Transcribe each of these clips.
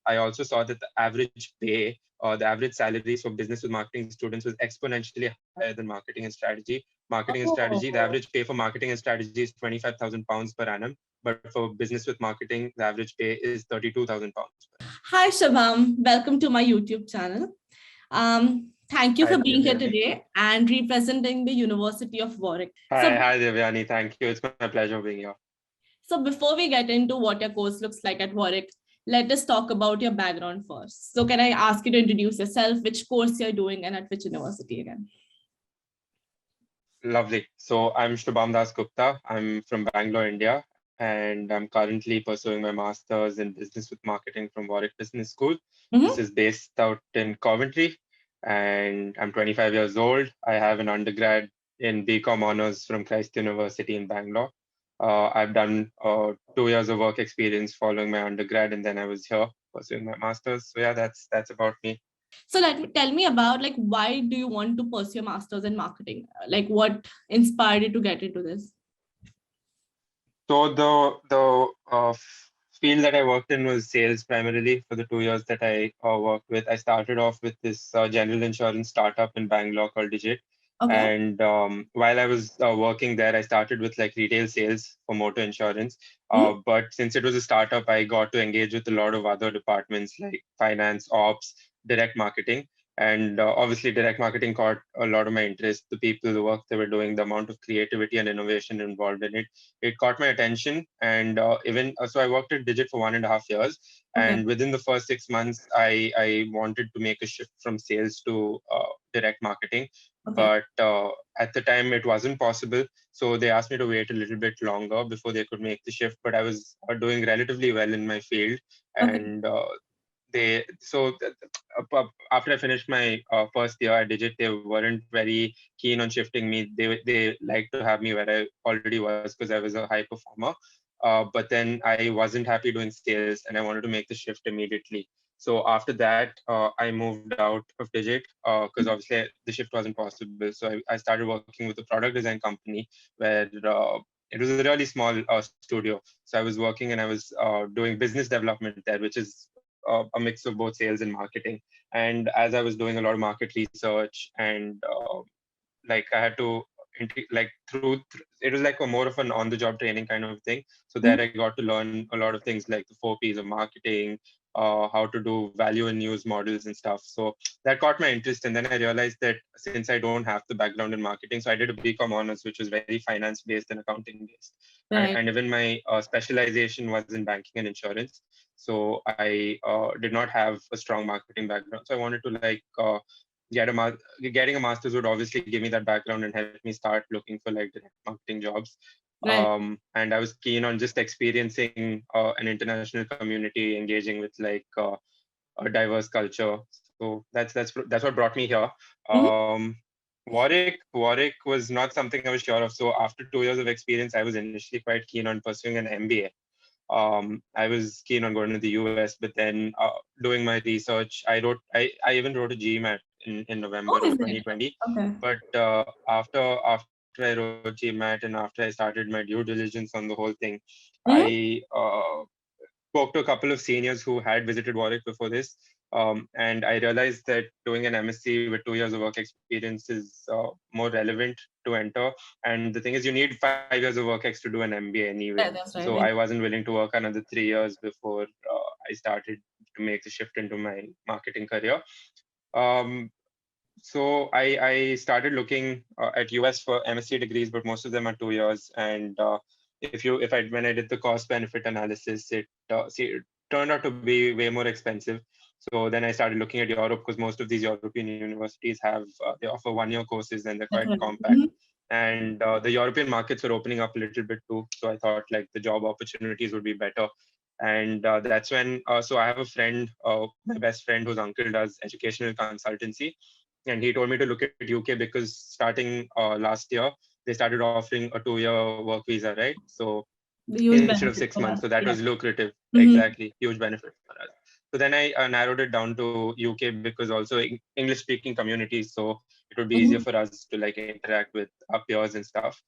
I also saw that the average pay or the average salaries for business with marketing students was exponentially higher than marketing and strategy. Marketing and strategy, the Oh. average pay for marketing and strategy is 25,000 pounds per annum. But for business with marketing, the average pay is 32,000 pounds. Hi, Subham. Welcome to my YouTube channel. Thank you Hi, for being here Devyani. today and representing the University of Warwick. Hi, Devyani. Thank you. It's my pleasure being here. So before we get into what your course looks like at Warwick, let us talk about your background first. So can I ask you to introduce yourself, which course you're doing and at which university again? Lovely. So I'm Subham Dasgupta. I'm from Bangalore, India, and I'm currently pursuing my master's in business with marketing from Warwick Business School. This is based out in Coventry, and I'm 25 years old. I have an undergrad in BCom honors from Christ University in Bangalore. I've done 2 years of work experience following my undergrad, and then I was here pursuing my master's. So yeah, that's about me. So tell me about like why do you want to pursue a master's in marketing? Like what inspired you to get into this? So the field that I worked in was sales primarily for the 2 years that I worked with. I started off with this general insurance startup in Bangalore called Digit. Okay. And while I was working there, I started with like retail sales for motor insurance. But since it was a startup, I got to engage with a lot of other departments like finance, ops, direct marketing. And obviously, direct marketing caught a lot of my interest. The people, the work they were doing, the amount of creativity and innovation involved in it caught my attention. And even so, I worked at Digit for 1.5 years. Okay. And within the first 6 months, I wanted to make a shift from sales to direct marketing. Okay. But at the time, it wasn't possible. So they asked me to wait a little bit longer before they could make the shift. But I was doing relatively well in my field. Okay. And after I finished my first year at Digit, they weren't very keen on shifting me. They liked to have me where I already was because I was a high performer. But then I wasn't happy doing sales and I wanted to make the shift immediately. So after that, I moved out of Digit because obviously the shift wasn't possible. So I started working with a product design company where it was a really small studio. So I was working and I was doing business development there, which is a mix of both sales and marketing. And as I was doing a lot of market research and like I had to like it was like a more of an on the job training kind of thing. So there I got to learn a lot of things like the 4 Ps of marketing, how to do value and news models and stuff. So that caught my interest. And then I realized that since I don't have the background in marketing, so I did a BCom honors, which was very finance based and accounting based. Right. And even my specialization was in banking and insurance. So I did not have a strong marketing background. So I wanted to like getting a master's would obviously give me that background and help me start looking for like direct marketing jobs. Right. And I was keen on just experiencing an international community, engaging with like a diverse culture. So that's what brought me here. Warwick was not something I was sure of. So after 2 years of experience, I was initially quite keen on pursuing an MBA. I was keen on going to the US, but then doing my research, I even wrote a GMAT in November of Is it? 2020. Okay. But after I wrote GMAT and after I started my due diligence on the whole thing, I spoke to a couple of seniors who had visited Warwick before this. And I realized that doing an MSc with 2 years of work experience is more relevant to enter. And the thing is, you need 5 years of work ex to do an MBA anyway. Yeah, that's right. So I wasn't willing to work another 3 years before I started to make the shift into my marketing career. So I started looking at US for MSc degrees, but most of them are 2 years. And when I did the cost benefit analysis, it turned out to be way more expensive. So then I started looking at Europe because most of these European universities they offer 1 year courses and they're quite compact. And the European markets are opening up a little bit too. So I thought like the job opportunities would be better. And that's when, so I have a friend, my best friend whose uncle does educational consultancy. And he told me to look at UK because starting last year, they started offering a 2 year work visa, right? So instead of 6 months. So that was lucrative. Exactly. Huge benefit for us. So then I narrowed it down to UK because also English speaking communities. So it would be easier for us to like interact with our peers and stuff.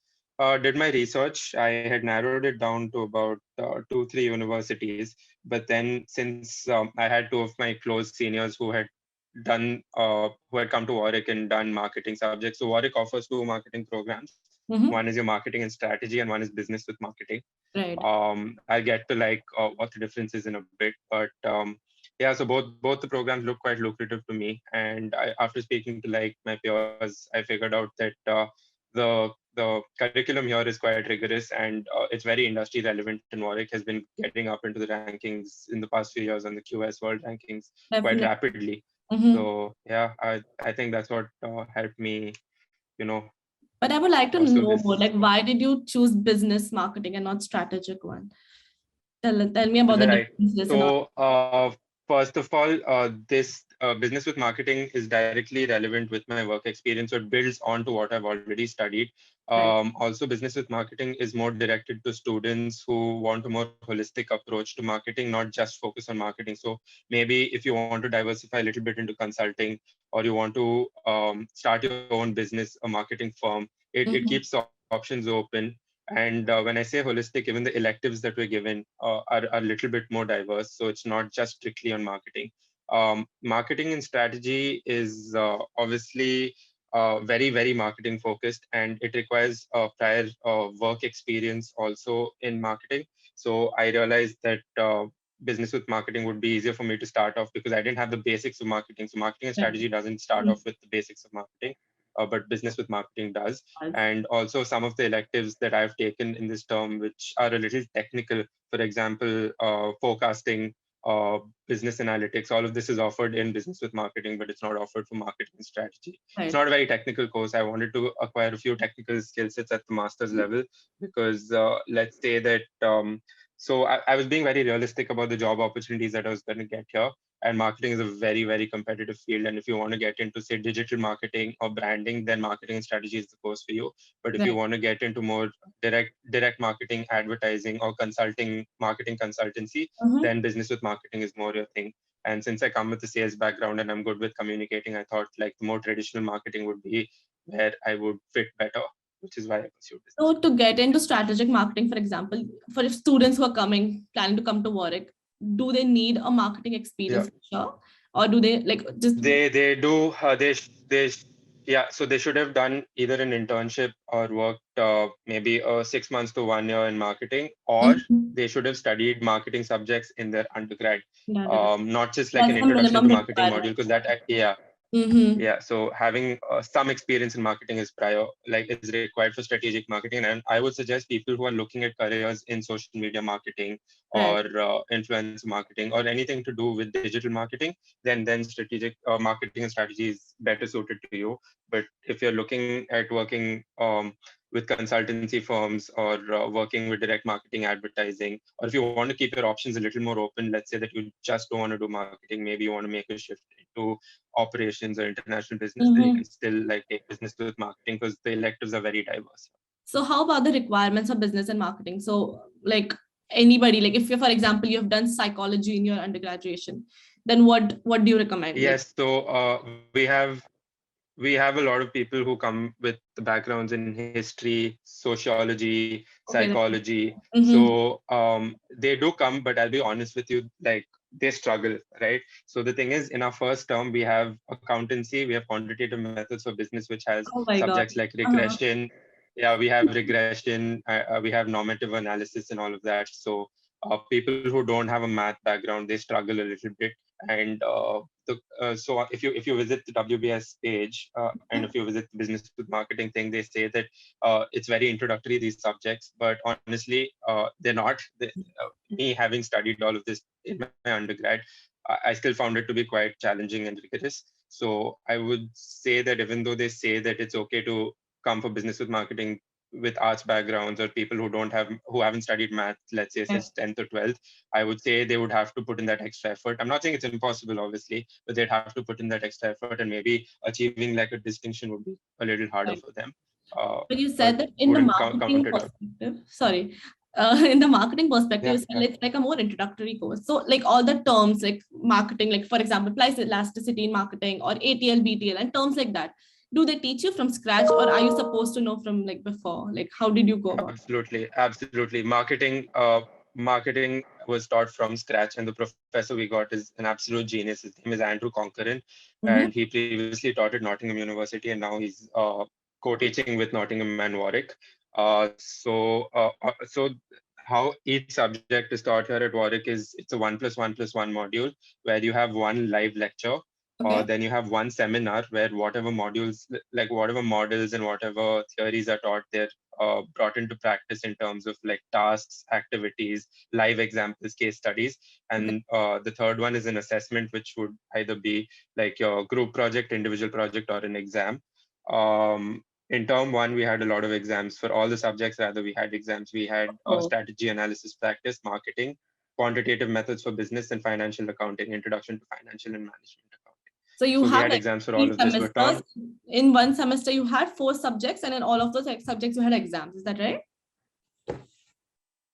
did my research. I had narrowed it down to about 2, 3 universities. But then, since I had two of my close seniors who had come to Warwick and done marketing subjects. So Warwick offers two marketing programs. Mm-hmm. One is your marketing and strategy, and one is business with marketing. Right. I'll get to what the difference is in a bit, but yeah, so both the programs look quite lucrative to me. And after speaking to like my peers, I figured out that the curriculum here is quite rigorous, and it's very industry relevant. And Warwick has been getting up into the rankings in the past few years on the QS World rankings quite Definitely. rapidly. Mm-hmm. So yeah, I think that's what helped me, you know, But I would like to pursue know more, this. like, why did you choose business marketing and not strategic one? Tell me about the Right. differences and all. So, first of all, this business with marketing is directly relevant with my work experience. So it builds on to what I've already studied. Right. Also, business with marketing is more directed to students who want a more holistic approach to marketing, not just focus on marketing. So maybe if you want to diversify a little bit into consulting, or you want to start your own business, a marketing firm, it Mm-hmm. keeps options open. And when I say holistic, even the electives that we're given are a little bit more diverse. So it's not just strictly on marketing. Marketing and strategy is obviously very, very marketing focused, and it requires prior work experience also in marketing. So I realized that business with marketing would be easier for me to start off because I didn't have the basics of marketing. So marketing and Right. strategy doesn't start off with the basics of marketing, but business with marketing does. And also some of the electives that I've taken in this term, which are a little technical, for example, forecasting, uh, business analytics, all of this is offered in business with marketing, but it's not offered for marketing and strategy. It's Right. not a very technical course. I wanted to acquire a few technical skill sets at the master's level because let's say that, so I was being very realistic about the job opportunities that I was going to get here. And marketing is a very, very competitive field. And if you want to get into, say, digital marketing or branding, then marketing and strategy is the course for you. But if you Right. want to get into more direct marketing, advertising, or consulting, marketing consultancy, Mm-hmm. then business with marketing is more your thing. And since I come with a sales background and I'm good with communicating, I thought like the more traditional marketing would be where I would fit better, which is why I pursued business So with to marketing. get into strategic marketing, for example, for if students who are planning to come to Warwick, do they need a marketing Yeah. experience for sure? Or do they like just They do yeah, so they should have done either an internship or worked maybe 6 months to 1 year in marketing, or Mhm. they should have studied marketing subjects in their undergrad. Undergrad? Not just like an That's the introduction minimum to marketing requirement. module, because that yeah. Mm-hmm. Yeah, so having some experience in marketing is required for strategic marketing, and I would suggest people who are looking at careers in social media marketing or Right. influencer marketing or anything to do with digital marketing, then strategic marketing and strategy is better suited to you. But if you're looking at working with consultancy firms or working with direct marketing advertising, or if you want to keep your options a little more open, let's say that you just don't want to do marketing, maybe you want to make a shift into operations or international business, then you can Mm-hmm. still like take business with marketing because the electives are very diverse. So how about the requirements of business and marketing? So like anybody, like if you, for example, you've done psychology in your undergraduation, then what do you recommend? Like, Yes, so we have a lot of people who come with the backgrounds in history, sociology, okay. psychology. Mm-hmm. So they do come, but I'll be honest with you, like they struggle, right? So the thing is, in our first term, we have accountancy, we have quantitative methods for business, which has Oh my God. subjects like Uh-huh. regression. Yeah, we have regression, we have normative analysis and all of that. So people who don't have a math background, they struggle a little bit. And so if you visit the WBS page and if you visit the business with marketing thing, they say that it's very introductory, these subjects, but honestly they're not. Me having studied all of this in my undergrad, I still found it to be quite challenging and rigorous. So I would say that even though they say that it's okay to come for business with marketing with arts backgrounds or people who haven't studied math, let's say Right. since 10th or 12th, I would say they would have to put in that extra effort. I'm not saying it's impossible, obviously, but they'd have to put in that extra effort, and maybe achieving like a distinction would be a little harder Right. for them. But you But said that in the wouldn't count marketing it out. perspective, sorry, in the marketing perspective, Yeah, you said yeah. it's like a more introductory course. So like all the terms like marketing, like for example, price elasticity in marketing or ATL, BTL and terms like that. do they teach you from scratch, or are you supposed to know from like before? Like, how did you go about Absolutely. Marketing was taught from scratch, and the professor we got is an absolute genius. His name is Andrew Conquerin, it? and he previously taught at Nottingham University, and now he's co-teaching with Nottingham and Warwick. So how each subject is taught here at Warwick is it's a 1+1+1 module where you have one live lecture. Okay. Then you have one seminar where whatever modules, like whatever models and whatever theories are taught, they're brought into practice in terms of like tasks, activities, live examples, case studies. Okay. And the third one is an assessment, which would either be like your group project, individual project, or an exam. In term one, we had a lot of exams for all the subjects. Rather, we had exams. We had Oh, strategy, analysis, practice, marketing, quantitative methods for business and financial accounting, introduction to financial and management accounting. so you So we have had like exams for all three of this. But semesters. In one semester, you had 4 subjects, and in all of those subjects, you had exams. Is that right?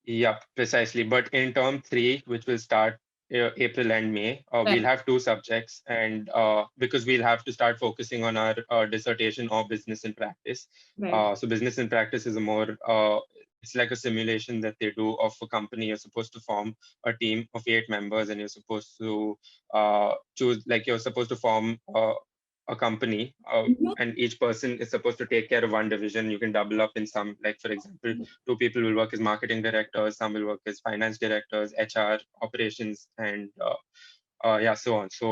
yeah, precisely. But in term three, which will start April and May, we'll Right. have 2 subjects, and because we'll have to start focusing on our dissertation or business in practice. Right. So business in practice is a more it's like a simulation that they do of a company. You're supposed to form a team of 8 members, and you're supposed to choose, like you're supposed to form a company, Mhm. and each person is supposed to take care of one division. You can double up in some, like for example, 2 people will work as marketing directors, some will work as finance directors, HR, operations, and yeah, so on. So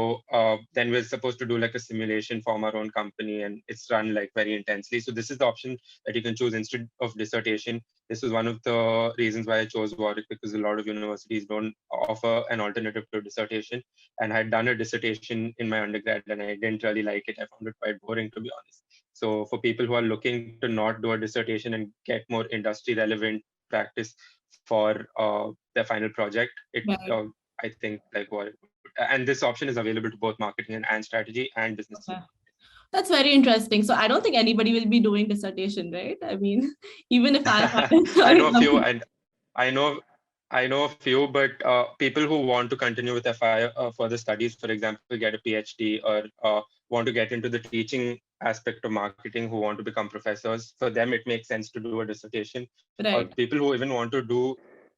then we're supposed to do like a simulation, form our own company, and it's run like very intensely. So this is the option that you can choose instead of dissertation. This was one of the reasons why I chose Warwick, because a lot of universities don't offer an alternative to dissertation. And I had done a dissertation in my undergrad, and I didn't really like it. I found it quite boring, to be honest. So for people who are looking to not do a dissertation and get more industry relevant practice for their final project, Right. I think like what, and this option is available to both marketing and strategy and business. Okay. That's very interesting. So I don't think anybody will be doing dissertation, right? I mean, even if I had a I know choice a few, and I know I know a few, but people who want to continue with FI further studies, for example, get a PhD, or want to get into the teaching aspect of marketing, who want to become professors, for them it makes sense to do a dissertation. Or right. people who even want to do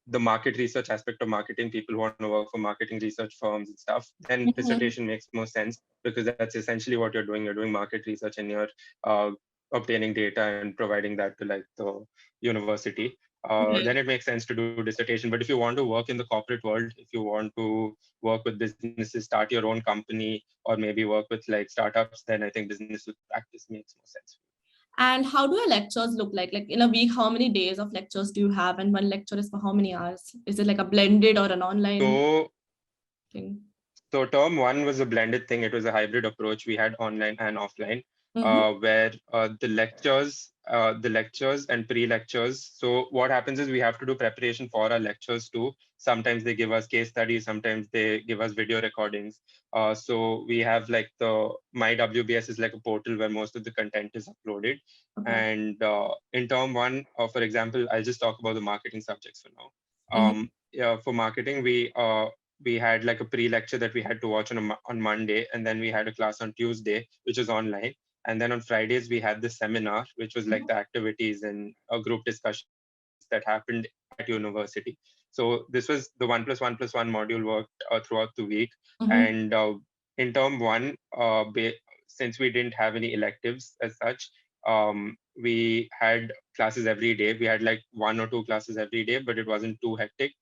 the market research aspect of marketing, people who want to work for marketing research firms and stuff, then Mhm. dissertation makes more sense, because that's essentially what you're doing. You're doing market research, and you're uh, obtaining data and providing that to like the university. Right. Then it makes sense to do dissertation. But if you want to work in the corporate world, if you want to work with businesses, start your own company, or maybe work with like startups, then I think business with practice makes more sense. And how do your lectures look like? Like in a week, how many days of lectures do you have? And one lecture is for how many hours? Is it like a blended or an online So thing? So term one was a blended thing. It was a hybrid approach. We had online and offline, Mm-hmm. where the lectures and pre-lectures. So what happens is we have to do preparation for our lectures too. Sometimes they give us case studies. Sometimes they give us video recordings. So we have like the My WBS is like a portal where most of the content is uploaded. Okay. And in term one, for example, I'll just talk about the marketing subjects for now. Mm-hmm. Yeah, for marketing, we had like a pre-lecture that we had to watch on Monday, and then we had a class on Tuesday, which was online. And then on Fridays, we had the seminar, which was like the activities and group discussions that happened at university. So this was the 1+1+1 module worked throughout the week. Mm-hmm. And in term one, since we didn't have any electives as such, we had classes every day. We had like 1 or 2 classes every day, but it wasn't too hectic.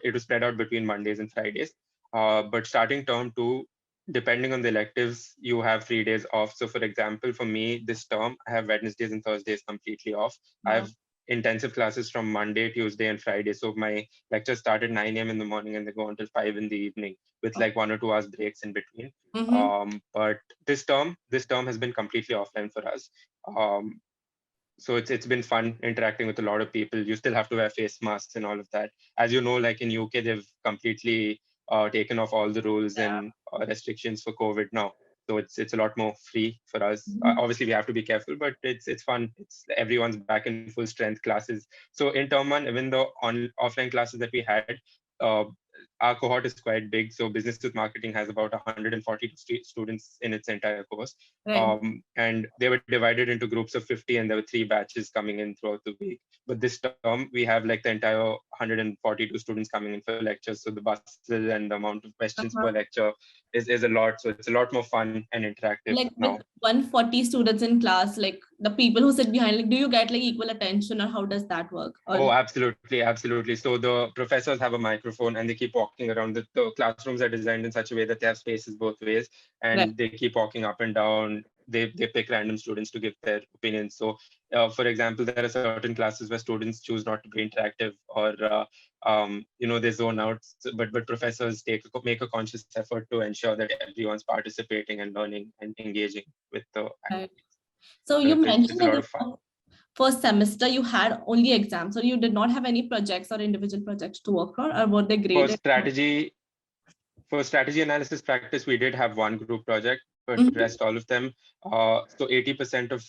It was spread out between Mondays and Fridays. But starting term two, depending on the electives, you have 3 days off. So for example, for me this term, I have Wednesdays and Thursdays completely off. I Wow. have intensive classes from Monday, Tuesday, and Friday. So my lectures start at 9 a.m. in the morning and they go until 5 in the evening with like 1 or 2 hours breaks in between. Mm-hmm. But this term has been completely offline for us. Um, so it's been fun interacting with a lot of people. You still have to wear face masks and all of that. As you know, like in UK, they've completely taken off all the rules Yeah. and restrictions for COVID now. So it's a lot more free for us. Mm-hmm. Obviously, we have to be careful, but it's fun. It's everyone's back in full strength classes. So in term one, even the offline classes that we had, uh, our cohort is quite big. So business with marketing has about 140 students in its entire course. Right. And they were divided into groups of 50, and there were 3 batches coming in throughout the week. But this term, we have like the entire 142 students coming in for lectures. So the bustle and the amount of questions per lecture is a lot. So it's a lot more fun and interactive Like now. with 140 students in class, like the people who sit behind, like, do you get like equal attention, or how does that work? Oh, absolutely, absolutely. So the professors have a microphone and they keep walking around. The classrooms are designed in such a way that they have spaces both ways, Right. and they keep walking up and down. They pick random students to give their opinions. So, for example, there are certain classes where students choose not to be interactive, or they zone out. But professors make a conscious effort to ensure that everyone's participating and learning and engaging with the activities. So you It's mentioned a lot that of fun. first semester you had only exams, so you did not have any projects or individual projects to work on, or were they For graded? strategy analysis practice, we did have one group project, but rest all of them. So 80% of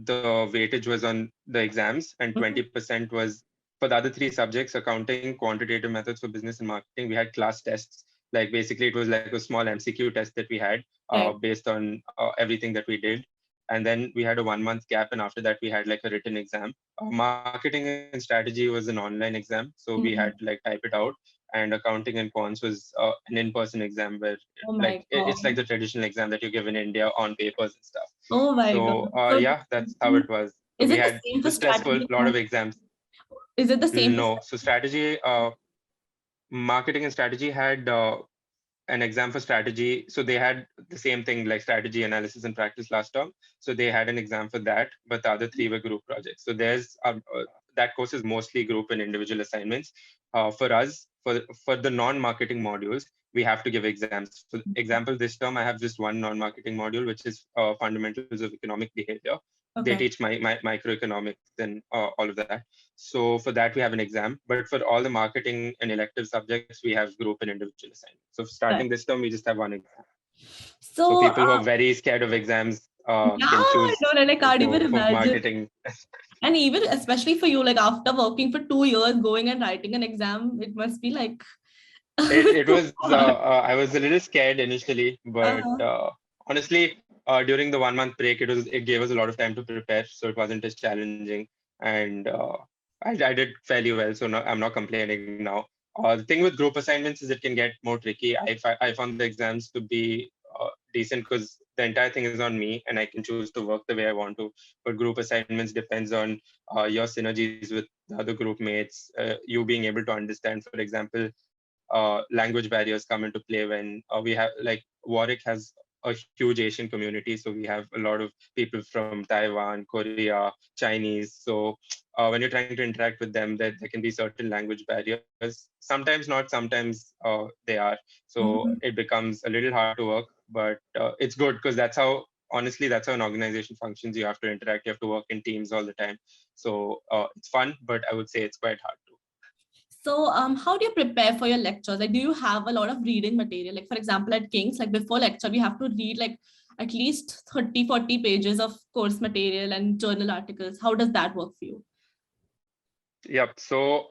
the weightage was on the exams, and 20% was for the other 3 subjects: accounting, quantitative methods for business and marketing. We had class tests. Like basically, it was like a small MCQ test that we had based on everything that we did. And then we had a 1 month gap, and after that we had like a written exam. Marketing and strategy was an online exam, so we had to like type it out. And accounting and quants was an in-person exam where Oh like my it's like God. the traditional exam that you give in India on papers and stuff. Oh my God. So So yeah, that's how it was. So is we it the had, same it for was stressful, strategy? a lot of exams. Is it the same for No, so strategy, marketing and strategy had an exam for strategy. So they had the same thing like strategy analysis and practice last term. So they had an exam for that, but the other 3 were group projects. So there's that course is mostly group and individual assignments. For us, for the non-marketing modules, we have to give exams. For example, this term I have just one non-marketing module, which is fundamentals of economic behavior. They Okay. teach my microeconomics and all of that. So for that, we have an exam. But for all the marketing and elective subjects, we have group and individual assignments. So starting Right. this term, we just have one exam. So So people who are very scared of exams yeah, can I choose know, and I can't even for imagine. marketing. And even especially for you, like after working for 2 years, going and writing an exam, it must be like It so was hard. I was a little scared initially, but Uh-huh. honestly, during the 1 month break, it gave us a lot of time to prepare, so it wasn't as challenging, and I did fairly well. So no, I'm not complaining now. The thing with group assignments is it can get more tricky. I found the exams to be decent because the entire thing is on me, and I can choose to work the way I want to. But group assignments depends on your synergies with the other group mates, you being able to understand. For example, language barriers come into play when we have like Warwick has a huge Asian community. So we have a lot of people from Taiwan, Korea, Chinese. So when you're trying to interact with them, there can be certain language barriers. Sometimes not, sometimes they are. So it becomes a little hard to work, but it's good because honestly, that's how an organization functions. You have to interact, you have to work in teams all the time. So it's fun, but I would say it's quite hard too. So how do you prepare for your lectures? Like, do you have a lot of reading material? Like, for example, at King's, like before lecture, we have to read like at least 30, 40 pages of course material and journal articles. How does that work for you? Yep. So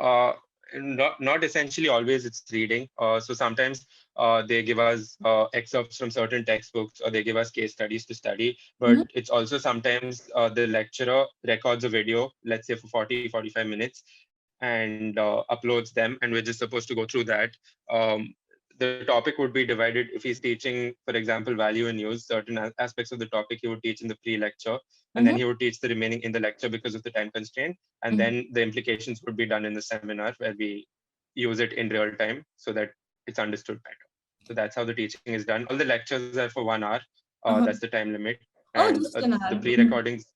not essentially always it's reading. So sometimes they give us excerpts from certain textbooks, or they give us case studies to study. But it's also sometimes the lecturer records a video, let's say for 40, 45 minutes, and uploads them, and we're just supposed to go through that. The topic would be divided. If he's teaching, for example, value and use, certain aspects of the topic he would teach in the pre-lecture, and then he would teach the remaining in the lecture because of the time constraint. And then the implications would be done in the seminar where we use it in real time so that it's understood better. So that's how the teaching is done. All the lectures are for 1 hour. That's the time limit. Oh, And just an the hour. pre-recordings,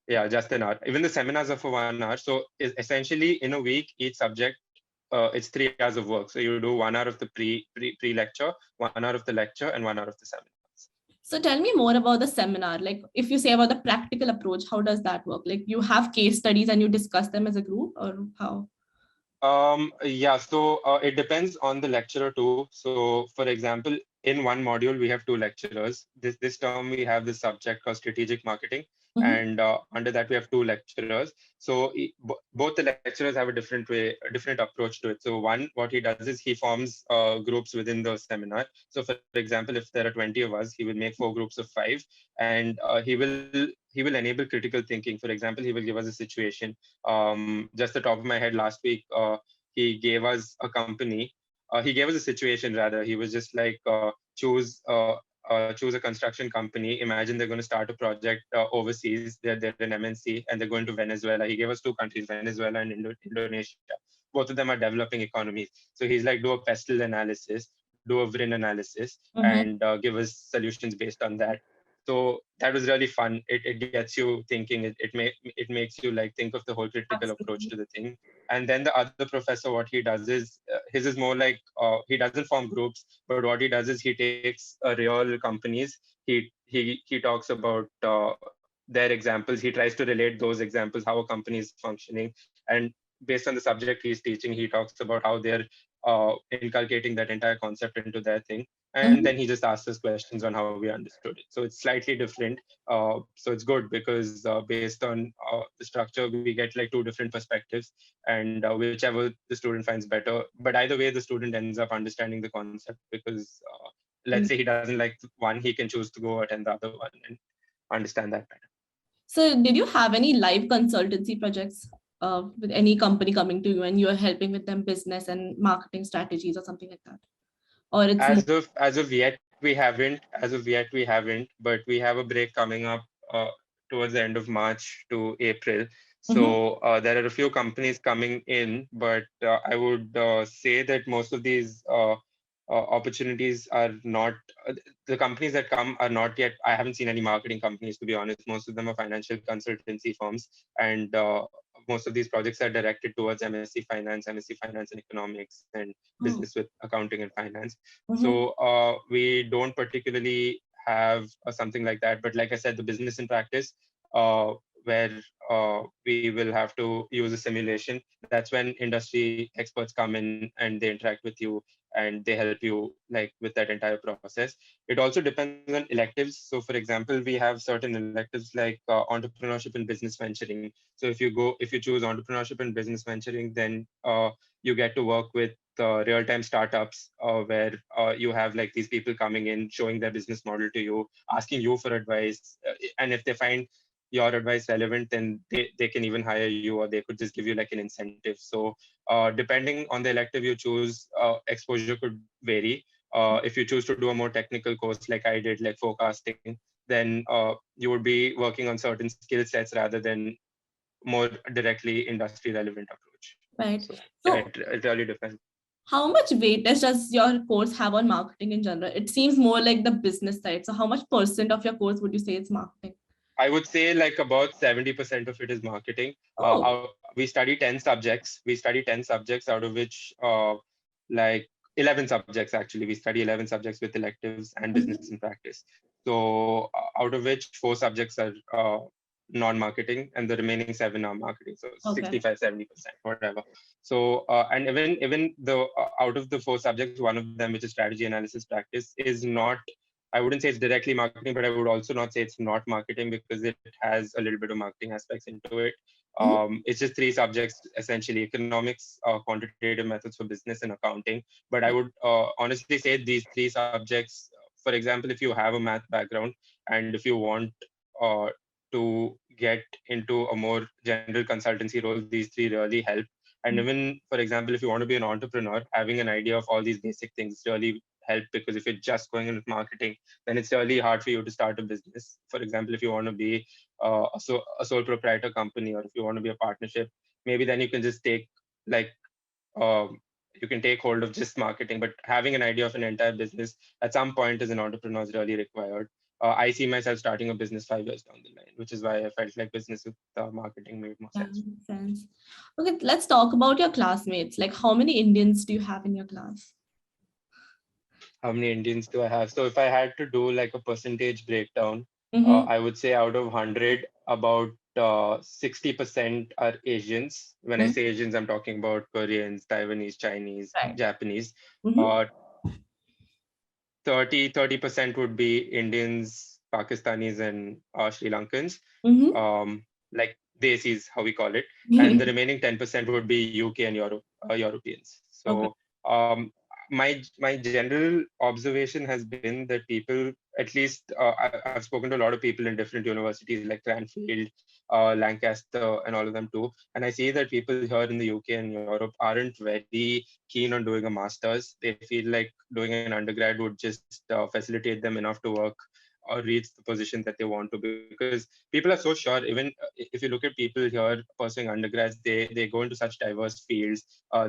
yeah, just an hour. Even the seminars are for 1 hour. So essentially in a week, each subject, it's 3 hours of work. So you do 1 hour of the pre-lecture, 1 hour of the lecture, and 1 hour of the seminar. So tell me more about the seminar. Like if you say about the practical approach, how does that work? Like you have case studies and you discuss them as a group, or how? Yeah, so it depends on the lecturer too. So for example, in one module, we have 2 lecturers. This term, we have this subject called strategic marketing. and under that we have 2 lecturers. So both the lecturers have a different approach to it. So one, what he does is he forms groups within the seminar. So for example, if there are 20 of us, he will make 4 groups of 5, and he will enable critical thinking. For example, he will give us a situation. Just the top of my head, last week he gave us a company. He gave us a situation rather. He was just like, choose a construction company. Imagine they're going to start a project overseas. They're an MNC and they're going to Venezuela. He gave us 2 countries, Venezuela and Indonesia. Both of them are developing economies. So he's like, do a pestle analysis, do a WRIN analysis, and give us solutions based on that. So that was really fun. It gets you thinking. It makes you like think of the whole critical approach to the thing. And then the other professor, what he does is his is more like he doesn't form groups, but what he does is he takes real companies. He talks about their examples. He tries to relate those examples, how a company is functioning, and based on the subject he's teaching, he talks about how they're inculcating that entire concept into their thing. And then he just asks us questions on how we understood it. So it's slightly different. So it's good because based on the structure, we get like 2 different perspectives, and whichever the student finds better. But either way, the student ends up understanding the concept because let's say he doesn't like one, he can choose to go attend the other one and understand that better. So did you have any live consultancy projects with any company coming to you and you're helping with them business and marketing strategies or something like that? Or it's as of yet we haven't. But we have a break coming up towards the end of March to April. So there are a few companies coming in, but I would say that most of these opportunities are not the companies that come are not yet. I haven't seen any marketing companies, to be honest. Most of them are financial consultancy firms, and most of these projects are directed towards MSc Finance and Economics, and business with accounting and finance. So we don't particularly have something like that. But like I said, the business in practice, where we will have to use a simulation. That's when industry experts come in and they interact with you and they help you like with that entire process. It also depends on electives. So for example, we have certain electives like entrepreneurship and business venturing. So if you choose entrepreneurship and business venturing, then you get to work with real-time startups where you have like these people coming in, showing their business model to you, asking you for advice. And if they find your advice relevant, then they can even hire you, or they could just give you like an incentive. So depending on the elective you choose, exposure could vary. If you choose to do a more technical course like I did, like forecasting, then you would be working on certain skill sets rather than more directly industry relevant approach. Right. So yeah, it really depends. How much weightage does your course have on marketing in general? It seems more like the business side. So how much % of your course would you say it's marketing? I would say like about 70% of it is marketing. We study 10 subjects. Out of which like 11 subjects actually. We study 11 subjects with electives and business in practice. So out of which 4 subjects are non-marketing and the remaining 7 are marketing. So 65-70%, whatever. So and even the out of the 4 subjects, one of them, which is strategy analysis practice, is not, I wouldn't say it's directly marketing, but I would also not say it's not marketing because it has a little bit of marketing aspects into it. It's just 3 subjects, essentially: economics, quantitative methods for business, and accounting. But I would honestly say these 3 subjects, for example, if you have a math background and if you want to get into a more general consultancy role, these 3 really help. And even, for example, if you want to be an entrepreneur, having an idea of all these basic things really help, because if you're just going in with marketing, then it's really hard for you to start a business. For example, if you want to be a sole proprietor company, or if you want to be a partnership, maybe then you can just take like you can take hold of just marketing. But having an idea of an entire business at some point as an entrepreneur is really required. I see myself starting a business 5 years down the line, which is why I felt like business with marketing made more sense. Makes sense. Okay, let's talk about your classmates. Like, how many Indians do you have in your class? How many Indians do I have? So if I had to do like a percentage breakdown, I would say out of 100, about 60% are Asians. When I say Asians, I'm talking about Koreans, Taiwanese, Chinese, Japanese. 30% would be Indians, Pakistanis and Sri Lankans, Mm-hmm. like Desis, how we call it, and the remaining 10% would be UK and Europeans. Okay. So my general observation has been that people, at least I've spoken to a lot of people in different universities like Cranfield, Lancaster, and all of them too, and I see that people here in the UK and Europe aren't very keen on doing a master's. They feel like doing an undergrad would just facilitate them enough to work or reach the position that they want to, because people are so sure. Even if you look at people here pursuing undergrads, they go into such diverse fields.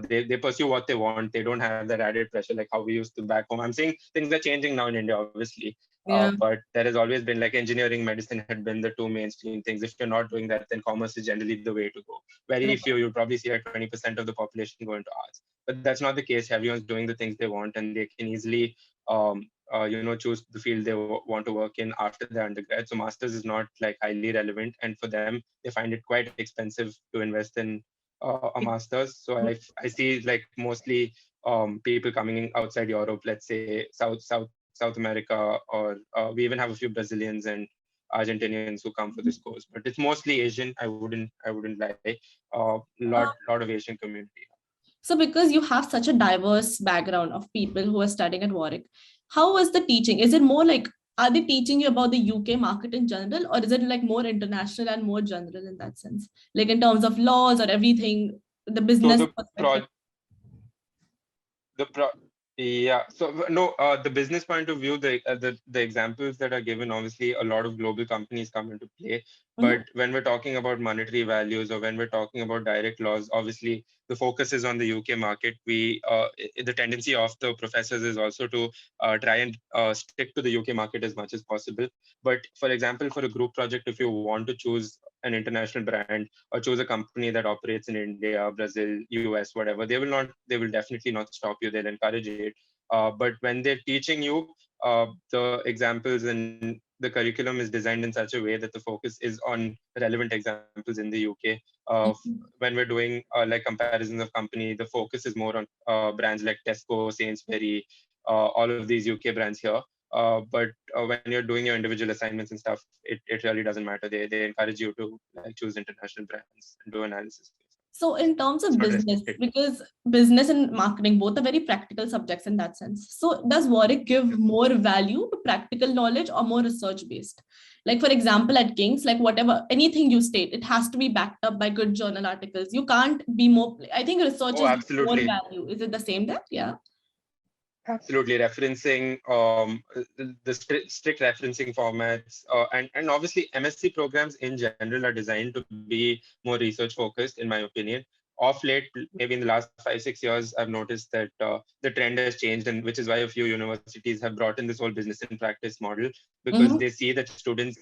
They pursue what they want. They don't have that added pressure like how we used to back home. I'm saying things are changing now in India, obviously, Yeah. but there has always been, like, engineering, medicine had been the two mainstream things. If you're not doing that, then commerce is generally the way to go. Very few, you'll probably see like 20% of the population go into arts, but that's not the case. Everyone's doing the things they want, and they can easily choose the field they want to work in after their undergrad. So masters is not like highly relevant, and for them, they find it quite expensive to invest in a master's. So I see like mostly people coming in outside Europe, let's say South America, or we even have a few Brazilians and Argentinians who come for this course, but it's mostly Asian. I wouldn't lie. Lot of Asian community. So, because you have such a diverse background of people who are studying at Warwick, how was the teaching? Is it more like, are they teaching you about the UK market in general, or is it like more international and more general in that sense? Like in terms of laws or everything, the So business the perspective? pro the pro yeah so no the business point of view, the examples that are given, obviously a lot of global companies come into play, but Mhm. when we're talking about monetary values, or when we're talking about direct laws, obviously the focus is on the UK market. The tendency of the professors is also to try and stick to the UK market as much as possible. But for example, for a group project, if you want to choose an international brand or choose a company that operates in India, Brazil, US, whatever, they will definitely not stop you. They'll encourage it. But when they're teaching you, the examples and the curriculum is designed in such a way that the focus is on relevant examples in the UK. When we're doing like comparisons of company, the focus is more on brands like Tesco, Sainsbury, all of these UK brands here. But when you're doing your individual assignments and stuff, it really doesn't matter. They encourage you to like choose international brands and do analysis. So, in terms It's of not business, restricted. because business and marketing both are very practical subjects in that sense. So, does Warwick give more value to practical knowledge or more research based? Like, for example, at King's, like whatever anything you state, it has to be backed up by good journal articles. You can't be more. I think research Oh, is more absolutely. value. Is it the same there? Yeah. Absolutely, referencing the strict referencing formats, and obviously MSc programs in general are designed to be more research focused, in my opinion. Of late, maybe in the last 5 6 years, I've noticed that the trend has changed, and which is why a few universities have brought in this whole business and practice model, because Mhm. they see that students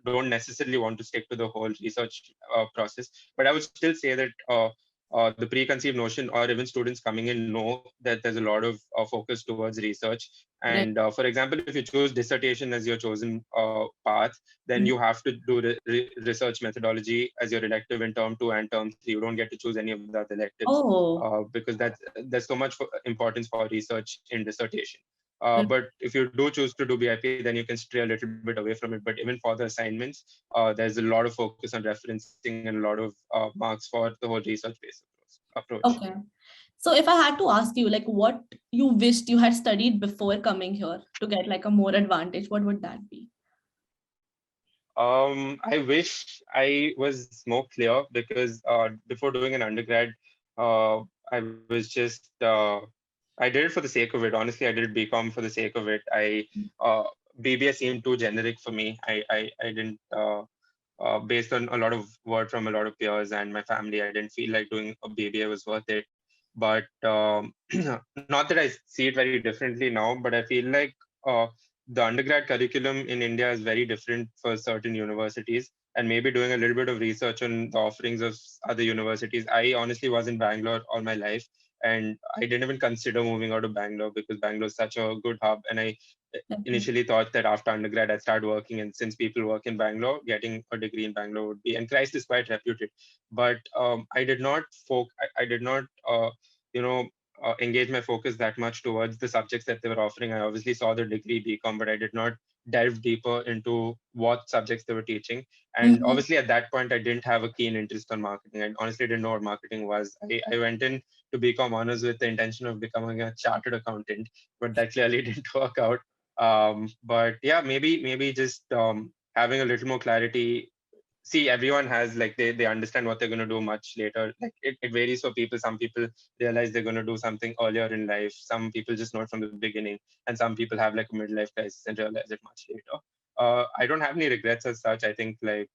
don't necessarily want to stick to the whole research process. But I would still say that the preconceived notion, or even students coming in, know that there's a lot of focus towards research. Right. And for example, if you choose dissertation as your chosen path, then Mhm. you have to do research methodology as your elective in term 2 and term 3. You don't get to choose any of the other electives, Oh. because there's so much importance for research in dissertation. Right. But if you do choose to do BIP, then you can stray a little bit away from it. But even for the assignments, there's a lot of focus on referencing and a lot of marks for the whole research-based approach. Okay. So, if I had to ask you, like, what you wished you had studied before coming here to get like a more advantage, what would that be? I wish I was more clear, because before doing an undergrad, I was just I did it for the sake of it. Honestly, I did BCom for the sake of it. Uh, BBA seemed too generic for me. I didn't based on a lot of word from a lot of peers and my family, I didn't feel like doing a BBA was worth it. But not that I see it very differently now, but I feel like the undergrad curriculum in India is very different for certain universities. And maybe doing a little bit of research on the offerings of other universities. I honestly was in Bangalore all my life, and I didn't even consider moving out of Bangalore because Bangalore is such a good hub. And I Okay. initially thought that after undergrad I'd start working, and since people work in Bangalore, getting a degree in Bangalore would be, and Christ is quite reputed. But I did not you know engage my focus that much towards the subjects that they were offering. I obviously saw the degree BCom, but I did not delve deeper into what subjects they were teaching. And obviously at that point, I didn't have a keen interest on marketing. I honestly didn't know what marketing was. I went in to BCom honors with the intention of becoming a chartered accountant, but that clearly didn't work out. But yeah, maybe just having a little more clarity. See, everyone has like they understand what they're going to do much later. Like it varies for people. Some people realize they're going to do something earlier in life. Some people just know it from the beginning, and some people have like a midlife crisis and realize it much later. I don't have any regrets as such. I think like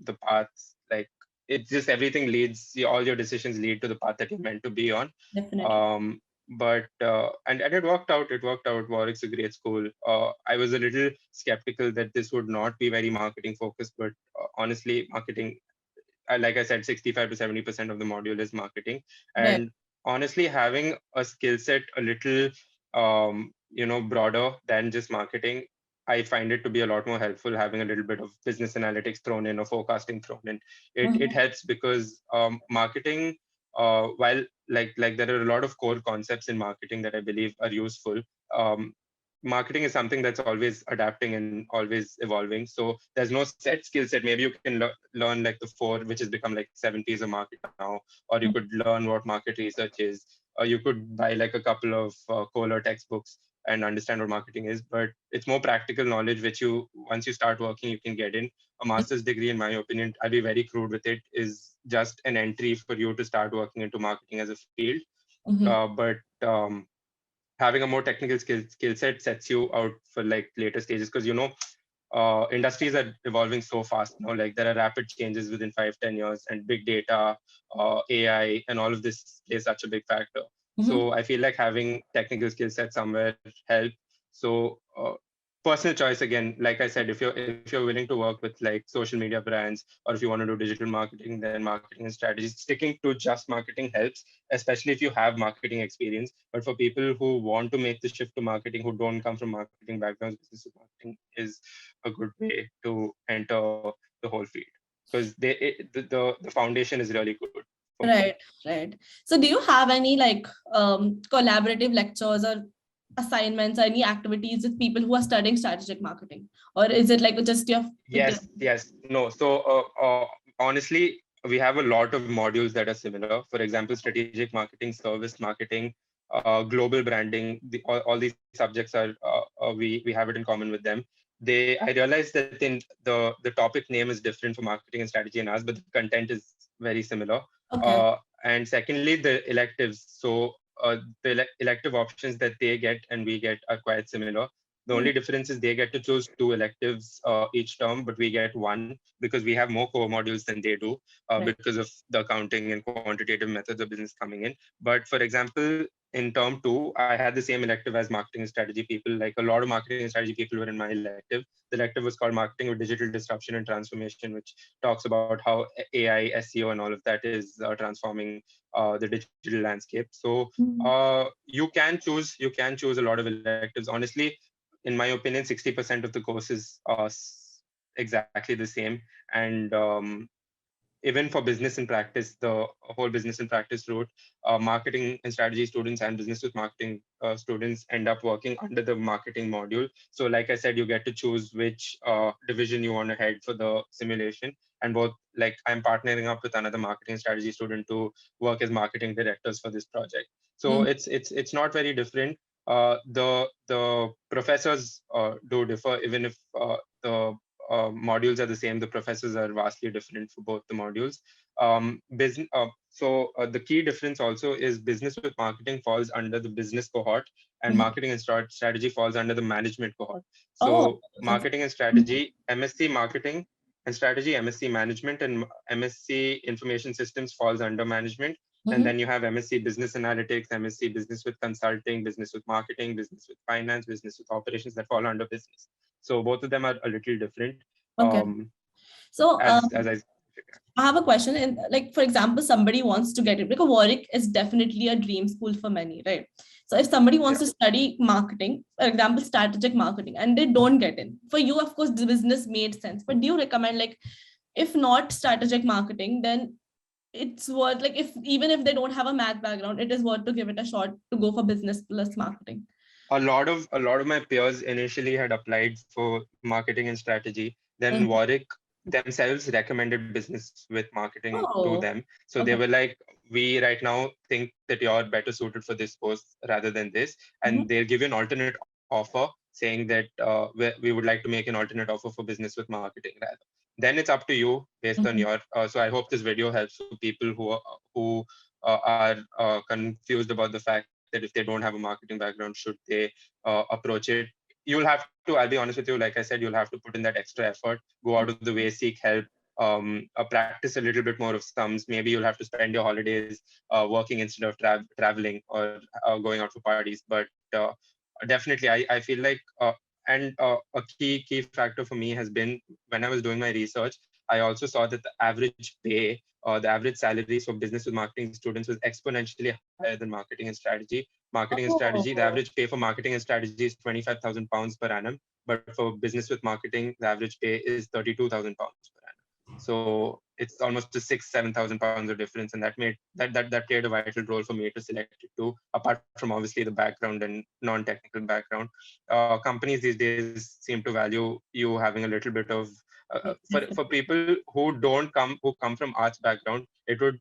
the paths, like it's just everything leads, all your decisions lead to the path that you're meant to be on. Definitely. And it worked out. It worked out. Warwick's a great school. I was a little skeptical that this would not be very marketing focused, but honestly, marketing, like I said, 65 to 70% of the module is marketing. Right. And honestly, having a skill set a little, broader than just marketing, I find it to be a lot more helpful having a little bit of business analytics thrown in or forecasting thrown in. It helps because marketing, while like there are a lot of core concepts in marketing that I believe are useful. Marketing is something that's always adapting and always evolving. So there's no set skill set. Maybe you can learn like the four, which has become like 70s of market now, or you could learn what market research is, or you could buy like a couple of Kohler textbooks and understand what marketing is. But it's more practical knowledge, which you, once you start working, you can get in. A master's degree, in my opinion, I'll be very crude with it, is just an entry for you to start working into marketing as a field. But having a more technical skill set sets you out for like later stages, because industries are evolving so fast now. Like there are rapid changes within 5-10 years, and big data, AI, and all of this plays such a big factor. So I feel like having technical skill set somewhere help. So personal choice again. Like I said, if you're willing to work with like social media brands, or if you want to do digital marketing, then marketing and strategies. Sticking to just marketing helps, especially if you have marketing experience. But for people who want to make the shift to marketing, who don't come from marketing backgrounds, business marketing is a good way to enter the whole field, because the foundation is really good for both. Right, right. So do you have any like collaborative lectures or assignments or any activities with people who are studying strategic marketing? Or is it like just your Yes, no. So honestly, we have a lot of modules that are similar. For example, strategic marketing, service marketing, global branding. All these subjects are we have it in common with them. I realized that in the topic name is different for marketing and strategy and us, but the content is very similar. Okay. And secondly, the electives. So the elective options that they get and we get are quite similar. The only difference is they get to choose 2 electives each term, but we get one, because we have more core modules than they do, Right. because of the accounting and quantitative methods of business coming in. But for example, in term 2, I had the same elective as marketing and strategy people. Like a lot of marketing and strategy people were in my elective. The elective was called Marketing with Digital Disruption and Transformation, which talks about how AI, SEO, and all of that is transforming the digital landscape. So you can choose a lot of electives. Honestly, in my opinion, 60% of the course is exactly the same. And even for business and practice, the whole business and practice route, marketing and strategy students and business with marketing students end up working under the marketing module. So like I said, you get to choose which division you want to head for the simulation. And both, like I'm partnering up with another marketing strategy student to work as marketing directors for this project. So it's not very different. The professors do differ, even if the modules are the same. The professors are vastly different for both the modules. The key difference also is business with marketing falls under the business cohort, and marketing and strategy falls under the management cohort. Oh, So marketing and strategy, MSc marketing and strategy, MSc management, and MSc information systems falls under management. And then you have MSc business analytics, MSc business with consulting, business with marketing, business with finance, business with operations, that fall under business. So both of them are a little different. okay. So As I have a question. And like, for example, somebody wants to get it, because Warwick is definitely a dream school for many, right? So if somebody wants to study marketing, for example, strategic marketing, and they don't get in, for you, of course, the business made sense. But do you recommend, like, if not strategic marketing, then it's worth, like, if even if they don't have a math background, it is worth to give it a shot to go for business plus marketing? A lot of my peers initially had applied for marketing and strategy. Then Mhm. Warwick themselves recommended business with marketing to Oh, them. So they okay. were like, we right now think that you're better suited for this post rather than this. Mhm. And they'll give you an alternate offer saying that we would like to make an alternate offer for business with marketing rather. Then it's up to you based on Mhm. your. So I hope this video helps for people who are confused about the fact that if they don't have a marketing background, should they approach it? You'll have to. I'll be honest with you. Like I said, you'll have to put in that extra effort. Go out of the way, seek help. Practice a little bit more of sums. Maybe you'll have to spend your holidays working instead of traveling or going out for parties. But definitely, I feel like a key factor for me has been when I was doing my research. I also saw that the average pay or the average salaries for business with marketing students was exponentially higher than marketing and strategy. Marketing and strategy, the Oh. average pay for marketing and strategy is 25,000 pounds per annum, but for business with marketing, the average pay is 32,000 pounds per annum. So it's almost a 6,000-7,000 pounds of difference, and that played a vital role for me to select it too. Apart from obviously the background and non-technical background, companies these days seem to value you having a little bit of Yes, for people who come from arts background, it would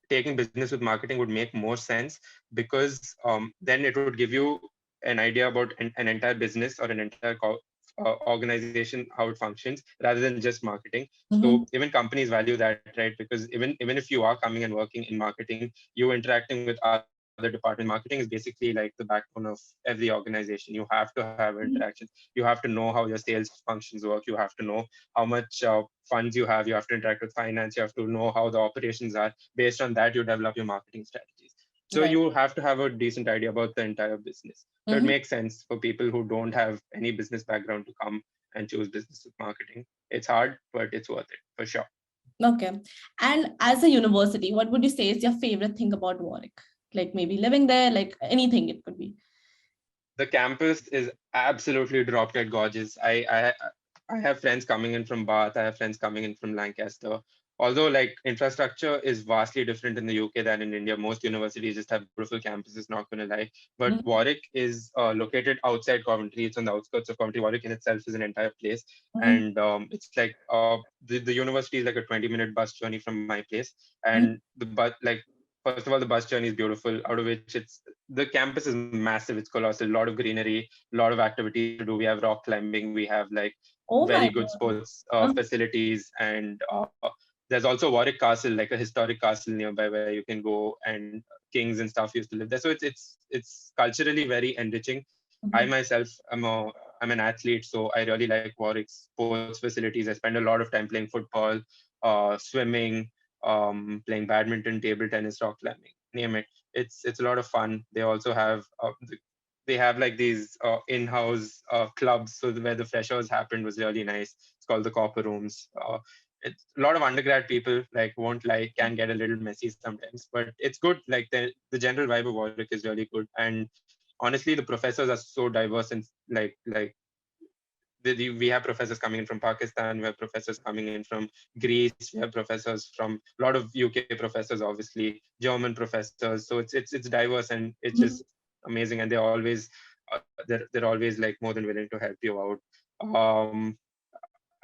taking business with marketing would make more sense because then it would give you an idea about an entire business or an entire organization how it functions rather than just marketing. So definitely. even companies value that, right? Because even if you are coming and working in marketing, you interacting with other departments. Marketing is basically like the backbone of every organization. You have to have Mhm. interactions. You have to know how your sales functions work. You have to know how much funds you have. You have to interact with finance. You have to know how the operations are. Based on that, you develop your marketing strategies. So Right. you have to have a decent idea about the entire business. So it Mhm. makes sense for people who don't have any business background to come and choose business with marketing. It's hard, but it's worth it for sure. Okay. And as a university, what would you say is your favorite thing about Warwick? Like maybe living there, like anything it could be. The campus is absolutely drop dead gorgeous. I have friends coming in from Bath. I have friends coming in from Lancaster. Although like infrastructure is vastly different in the UK than in India. Most universities just have beautiful campuses. Not going to lie, but Mhm. Warwick is located outside Coventry. It's on the outskirts of Coventry. Warwick in itself is an entire place, Mhm. and it's like the university is like a 20-minute bus journey from my place, Mhm. and the bus like. First of all, the bus journey is beautiful. Out of which the campus is massive. It's colossal. A lot of greenery, a lot of activities to do. We have rock climbing. We have like Oh very my good God. sports Uh, facilities, and there's also Warwick Castle, like a historic castle nearby where you can go, and kings and stuff used to live there. So it's culturally very enriching. I mhm. myself I'm an athlete, so I really like Warwick's sports facilities. I spend a lot of time playing football, swimming, playing badminton, table tennis, rock climbing, name it. It's a lot of fun. They also have they have like these in-house clubs, so where the freshers happened was really nice. It's called the copper rooms. It's a lot of undergrad people, like won't like, can get a little messy sometimes, but it's good. Like the general vibe of Warwick is really good, and honestly the professors are so diverse, and we have professors coming in from Pakistan, we have professors coming in from Greece, we have professors from a lot of UK professors, obviously German professors. So it's diverse, and it's just Mhm. amazing, and they're always like more than willing to help you out. Um,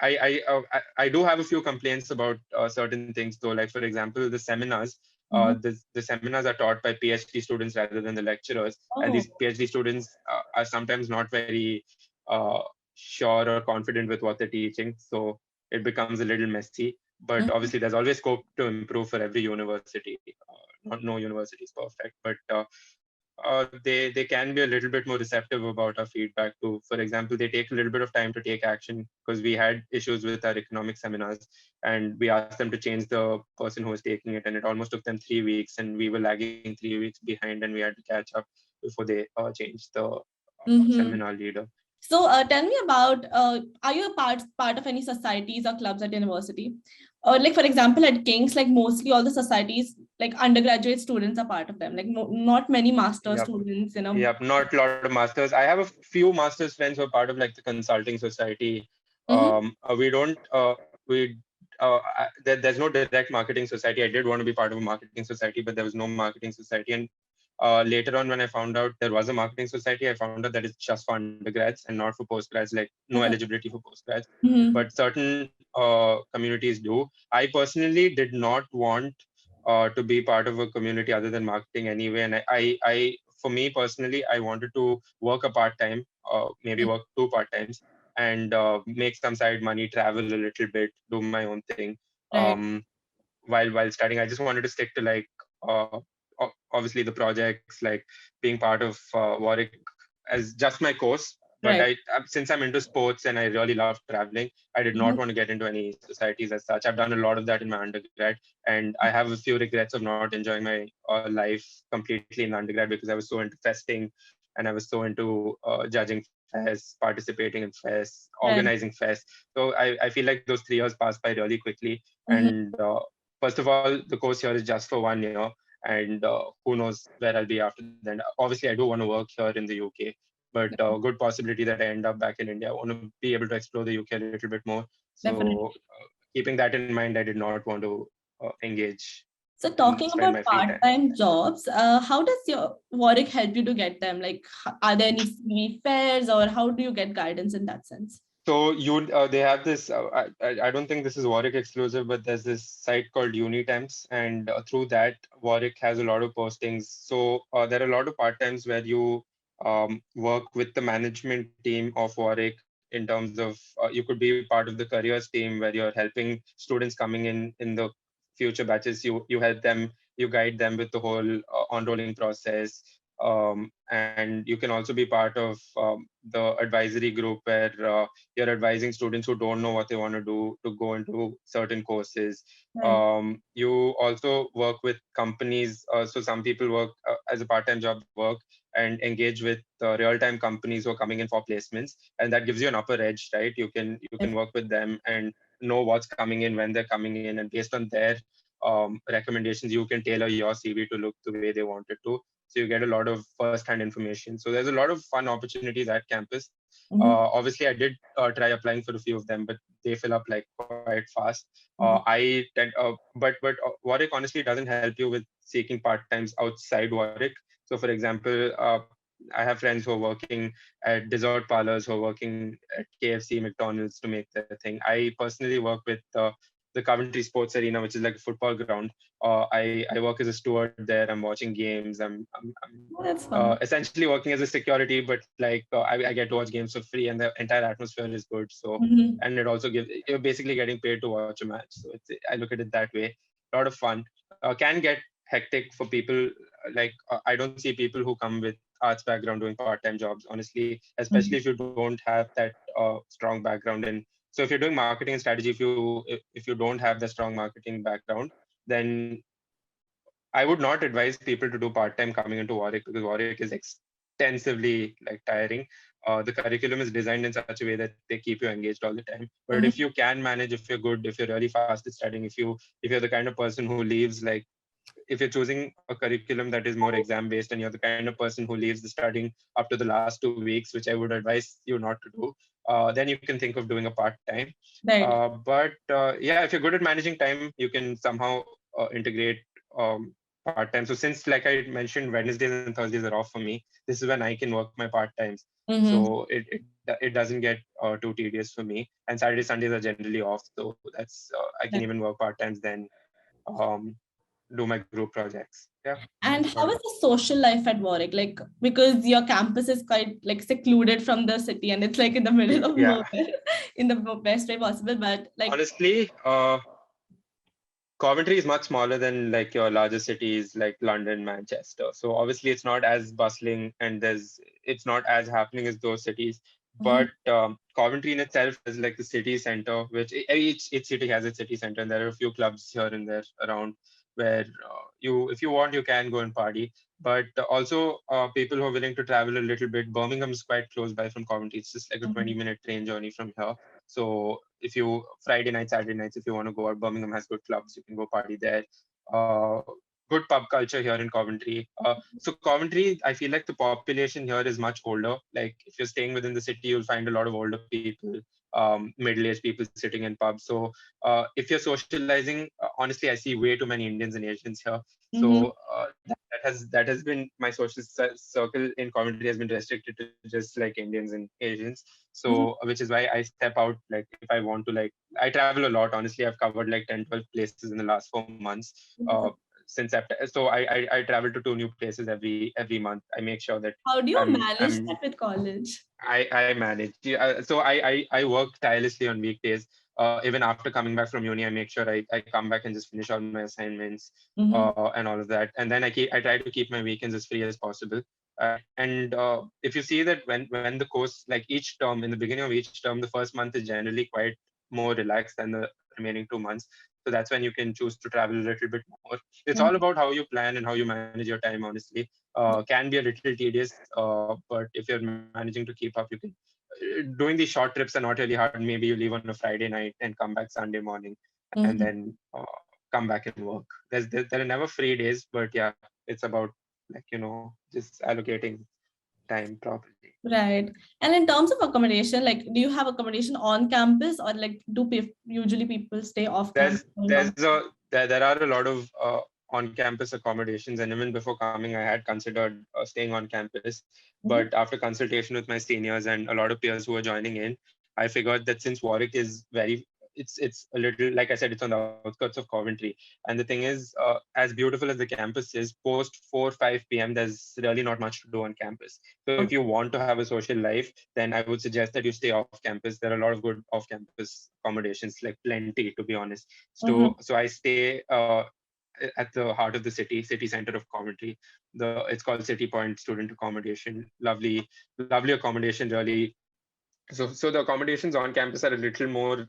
I do have a few complaints about certain things though. Like for example, the seminars. Mhm. The seminars are taught by PhD students rather than the lecturers, and these Oh. PhD students are sometimes not very uh, sure or confident with what they're teaching. So it becomes a little messy. But Mhm. obviously, there's always scope to improve for every university. Not no university is perfect, but they can be a little bit more receptive about our feedback too. For example, they take a little bit of time to take action because we had issues with our economic seminars, and we asked them to change the person who was taking it, and it almost took them 3 weeks, and we were lagging 3 weeks behind, and we had to catch up before they changed the Mhm. seminar leader. So tell me about are you a part of any societies or clubs at university? Or like for example at King's, like mostly all the societies, like undergraduate students are part of them. Like no, not many master Yep. students, you know. Yep, not a lot of masters. I have a few masters friends who are part of like the consulting society. Mm-hmm. We don't there's no direct marketing society. I did want to be part of a marketing society, but there was no marketing society, and Later on, when I found out there was a marketing society, I found out that it's just for undergrads and not for postgrads, like no Okay. eligibility for postgrads. Mm-hmm. But certain communities do. I personally did not want to be part of a community other than marketing anyway. And for me personally, I wanted to work a part time, maybe work two part times, and make some side money, travel a little bit, do my own thing. Right. While studying, I just wanted to stick to like obviously the projects, like being part of Warwick as just my course. But Right. since I'm into sports and I really love traveling, I did not Mm-hmm. want to get into any societies as such. I've done a lot of that in my undergrad, and I have a few regrets of not enjoying my life completely in undergrad because I was so into festing and I was so into judging fests, participating in fests, Right. organizing fests. So I feel like those 3 years passed by really quickly. Mm-hmm. And first of all, the course here is just for 1 year, and who knows where I'll be after that. Obviously, I do want to work here in the UK, but good possibility that I end up back in India. I want to be able to explore the UK a little bit more. Definitely. So, keeping that in mind, I did not want to engage So and talking spend about my free time. part-time jobs, how does your Warwick help you to get them? Like, are there any CV fairs, or how do you get guidance in that sense? So they have this. I don't think this is Warwick exclusive, but there's this site called Unitemps, and through that, Warwick has a lot of postings. So there are a lot of part times where you work with the management team of Warwick in terms of you could be part of the careers team where you're helping students coming in the future batches. You help them, you guide them with the whole on-rolling process. And you can also be part of the advisory group where you're advising students who don't know what they want to do to go into certain courses. Right. You also work with companies. So some people work as a part-time job work and engage with real-time companies who are coming in for placements, and that gives you an upper edge, right? You can work with them and know what's coming in, when they're coming in, and based on their recommendations, you can tailor your CV to look the way they want it to. So you get a lot of first-hand information. So there's a lot of fun opportunities at campus. Mm-hmm. Obviously, I did try applying for a few of them, but they fill up like quite fast. Mm-hmm. But Warwick honestly doesn't help you with seeking part times outside Warwick. So, for example, I have friends who are working at dessert parlors, who are working at KFC, McDonald's to make their thing. I personally work with the Coventry Sports Arena, which is like a football ground. I work as a steward there. I'm watching games. I'm Oh, that's fun. essentially working as a security, but like I get to watch games for free, and the entire atmosphere is good. So, Mm-hmm. and it also gives, you're basically getting paid to watch a match. So I look at it that way. A lot of fun. Can get hectic for people. Like I don't see people who come with arts background doing part-time jobs, honestly, especially if you don't have that strong background in. So if you're doing marketing and strategy, if you don't have the strong marketing background, then I would not advise people to do part-time coming into Warwick, because Warwick is extensively like tiring. The curriculum is designed in such a way that they keep you engaged all the time. But Mm-hmm. if you can manage, if you're good, if you're really fast at studying, if you're the kind of person who leaves, like if you're choosing a curriculum that is more exam based, and you're the kind of person who leaves the studying up to the last 2 weeks, which I would advise you not to do, then you can think of doing a part time. Right. But yeah, if you're good at managing time, you can somehow integrate part time. So since, like I mentioned, Wednesdays and Thursdays are off for me, this is when I can work my part times. Mm-hmm. So it doesn't get too tedious for me. And Saturdays, Sundays are generally off, so that's I can Right. even work part times then. Um, do my group projects. Yeah, And that's about how it. is the social life at Warwick? Like, because your campus is quite like secluded from the city, and it's like in the middle of Yeah, nowhere in the best way possible. But like, honestly, Coventry is much smaller than like your larger cities like London, Manchester. So obviously it's not as bustling, and it's not as happening as those cities. Mhm. But Coventry in itself is like the city center, which each city has its city center, and there are a few clubs here and there around where if you want, you can go and party. But also people who are willing to travel a little bit. Birmingham is quite close by from Coventry. It's just like a Mhm. 20-minute train journey from here. So if you Friday nights, Saturday nights, if you want to go out, Birmingham has good clubs. You can go party there. Uh, Good pub culture here in Coventry. So Coventry, I feel like the population here is much older. Like if you're staying within the city, you'll find a lot of older people, middle-aged people sitting in pubs. So if you're socializing, honestly, I see way too many Indians and Asians here. Mhm. So that that has been my social circle in Coventry has been restricted to just like Indians and Asians. So which is why I step out like if I want to, like I travel a lot. Honestly, I've covered like 10, 12 places in the last 4 months. Since September, so I travel to 2 new places every month. I make sure that How do you manage I'm that with college? I manage. Yeah, so I work tirelessly on weekdays. Even after coming back from uni, I make sure I come back and just finish all my assignments Mm-hmm. and all of that. And then I try to keep my weekends as free as possible. And if you see that when the course, like each term, in the beginning of each term, the first month is generally quite more relaxed than the remaining 2 months. So that's when you can choose to travel a little bit more. It's all about how you plan and how you manage your time, honestly. Can be a little tedious, but if you're managing to keep up, you can. Doing these short trips are not really hard. Maybe you leave on a Friday night and come back Sunday morning, and Mm-hmm. then come back and work. There are never free days, but yeah, it's about like just allocating time properly. Right. And in terms of accommodation, like, do you have accommodation on campus, or like usually people stay off campus? There are a lot of on-campus accommodations, and even before coming, I had considered staying on campus. Mhm, But after consultation with my seniors and a lot of peers who were joining in, I figured that since Warwick is it's a little, like I said, it's on the outskirts of Coventry, and the thing is, as beautiful as the campus is, post 4-5 p.m. there's really not much to do on campus. So if okay. you want to have a social life, then I would suggest that you stay off campus. There are a lot of good off campus accommodations, like plenty, to be honest. Mhm, So I stay at the heart of the city center of Coventry. It's called City Point Student Accommodation. Lovely accommodation, really. So the accommodations on campus are a little more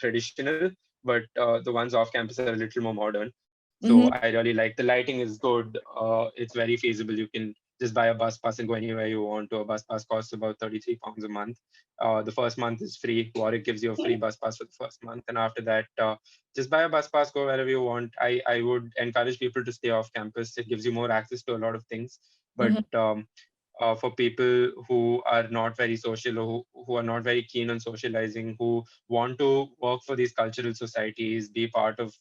traditional, but the ones off campus are a little more modern. So I mhm, really like, the lighting is good. It's very feasible. You can just buy a bus pass and go anywhere you want to. A bus pass costs about £33 a month. The first month is free. Warwick gives you a free bus pass for the first month, and after that, just buy a bus pass, go wherever you want. I would encourage people to stay off campus. It gives you more access to a lot of things, but mhm. for people who are not very social, or who are not very keen on socializing, who want to work for these cultural societies, be part of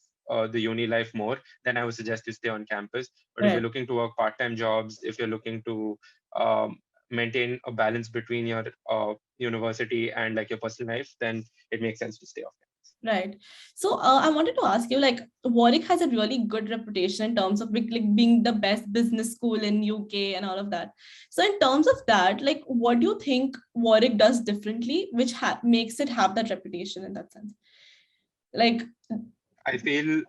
the uni life more, then I would suggest you stay on campus. But if you're Right. looking to work part-time jobs, if you're looking to maintain a balance between your university and like your personal life, then it makes sense to stay off campus. Right. So I wanted to ask you, like, Warwick has a really good reputation in terms of like being the best business school in UK and all of that. So in terms of that, like, what do you think Warwick does differently, which makes it have that reputation in that sense? Like, I feel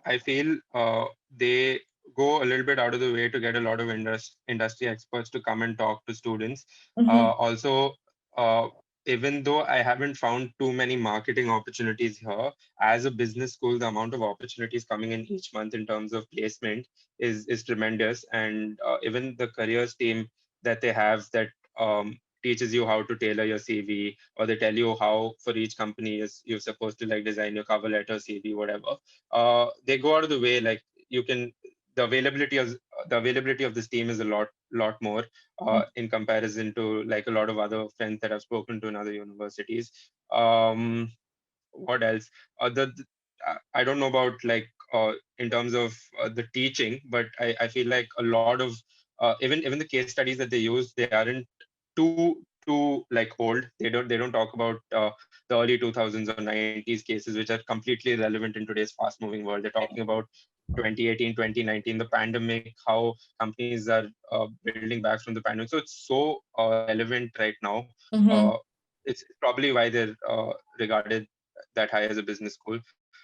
they go a little bit out of the way to get a lot of industry experts to come and talk to students. mhm, Also, uh, even though I haven't found too many marketing opportunities here, as a business school, the amount of opportunities coming in each month in terms of placement is tremendous. And even the careers team that they have, that teaches you how to tailor your CV, or they tell you how for each company is you're supposed to like design your cover letter, CV, whatever. They go out of the way. Like you can, the availability of this team is a lot more in comparison to like a lot of other friends that I've spoken to in other universities. Um, what else? I don't know about like in terms of the teaching, but I feel like a lot of even the case studies that they use, they aren't too like old. They don't talk about the early 2000s or 90s cases, which are completely relevant in today's fast moving world. They're talking about 2018, 2019, the pandemic, how companies are building back from the pandemic. So it's so relevant right now. mhm, Uh, it's probably why they're regarded that high as a business school.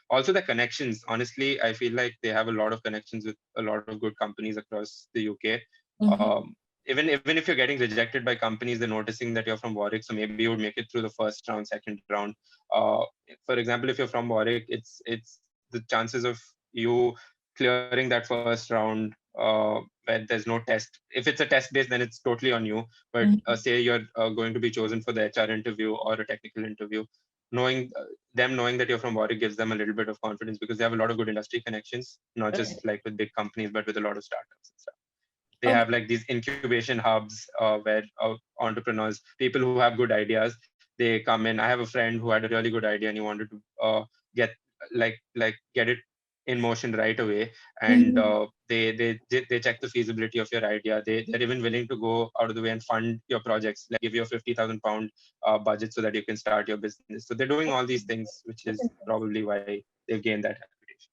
Also, the connections. Honestly, I feel like they have a lot of connections with a lot of good companies across the UK. mhm. Even if you're getting rejected by companies, they're noticing that you're from Warwick, so maybe you would make it through the first round, second round. Uh, for example, if you're from Warwick, it's the chances of you clearing that first round where there's no test. If it's a test based, then it's totally on you. But Mhm. say you're going to be chosen for the HR interview or a technical interview, knowing that you're from Warwick gives them a little bit of confidence, because they have a lot of good industry connections, not Right. just like with big companies, but with a lot of startups and stuff. They Okay. have like these incubation hubs where entrepreneurs, people who have good ideas, they come in. I have a friend who had a really good idea and he wanted to get get it in motion right away, and they check the feasibility of your idea. They're even willing to go out of the way and fund your projects, like give you a £50,000 budget so that you can start your business. So they're doing all these things, which is probably why they've gained that reputation.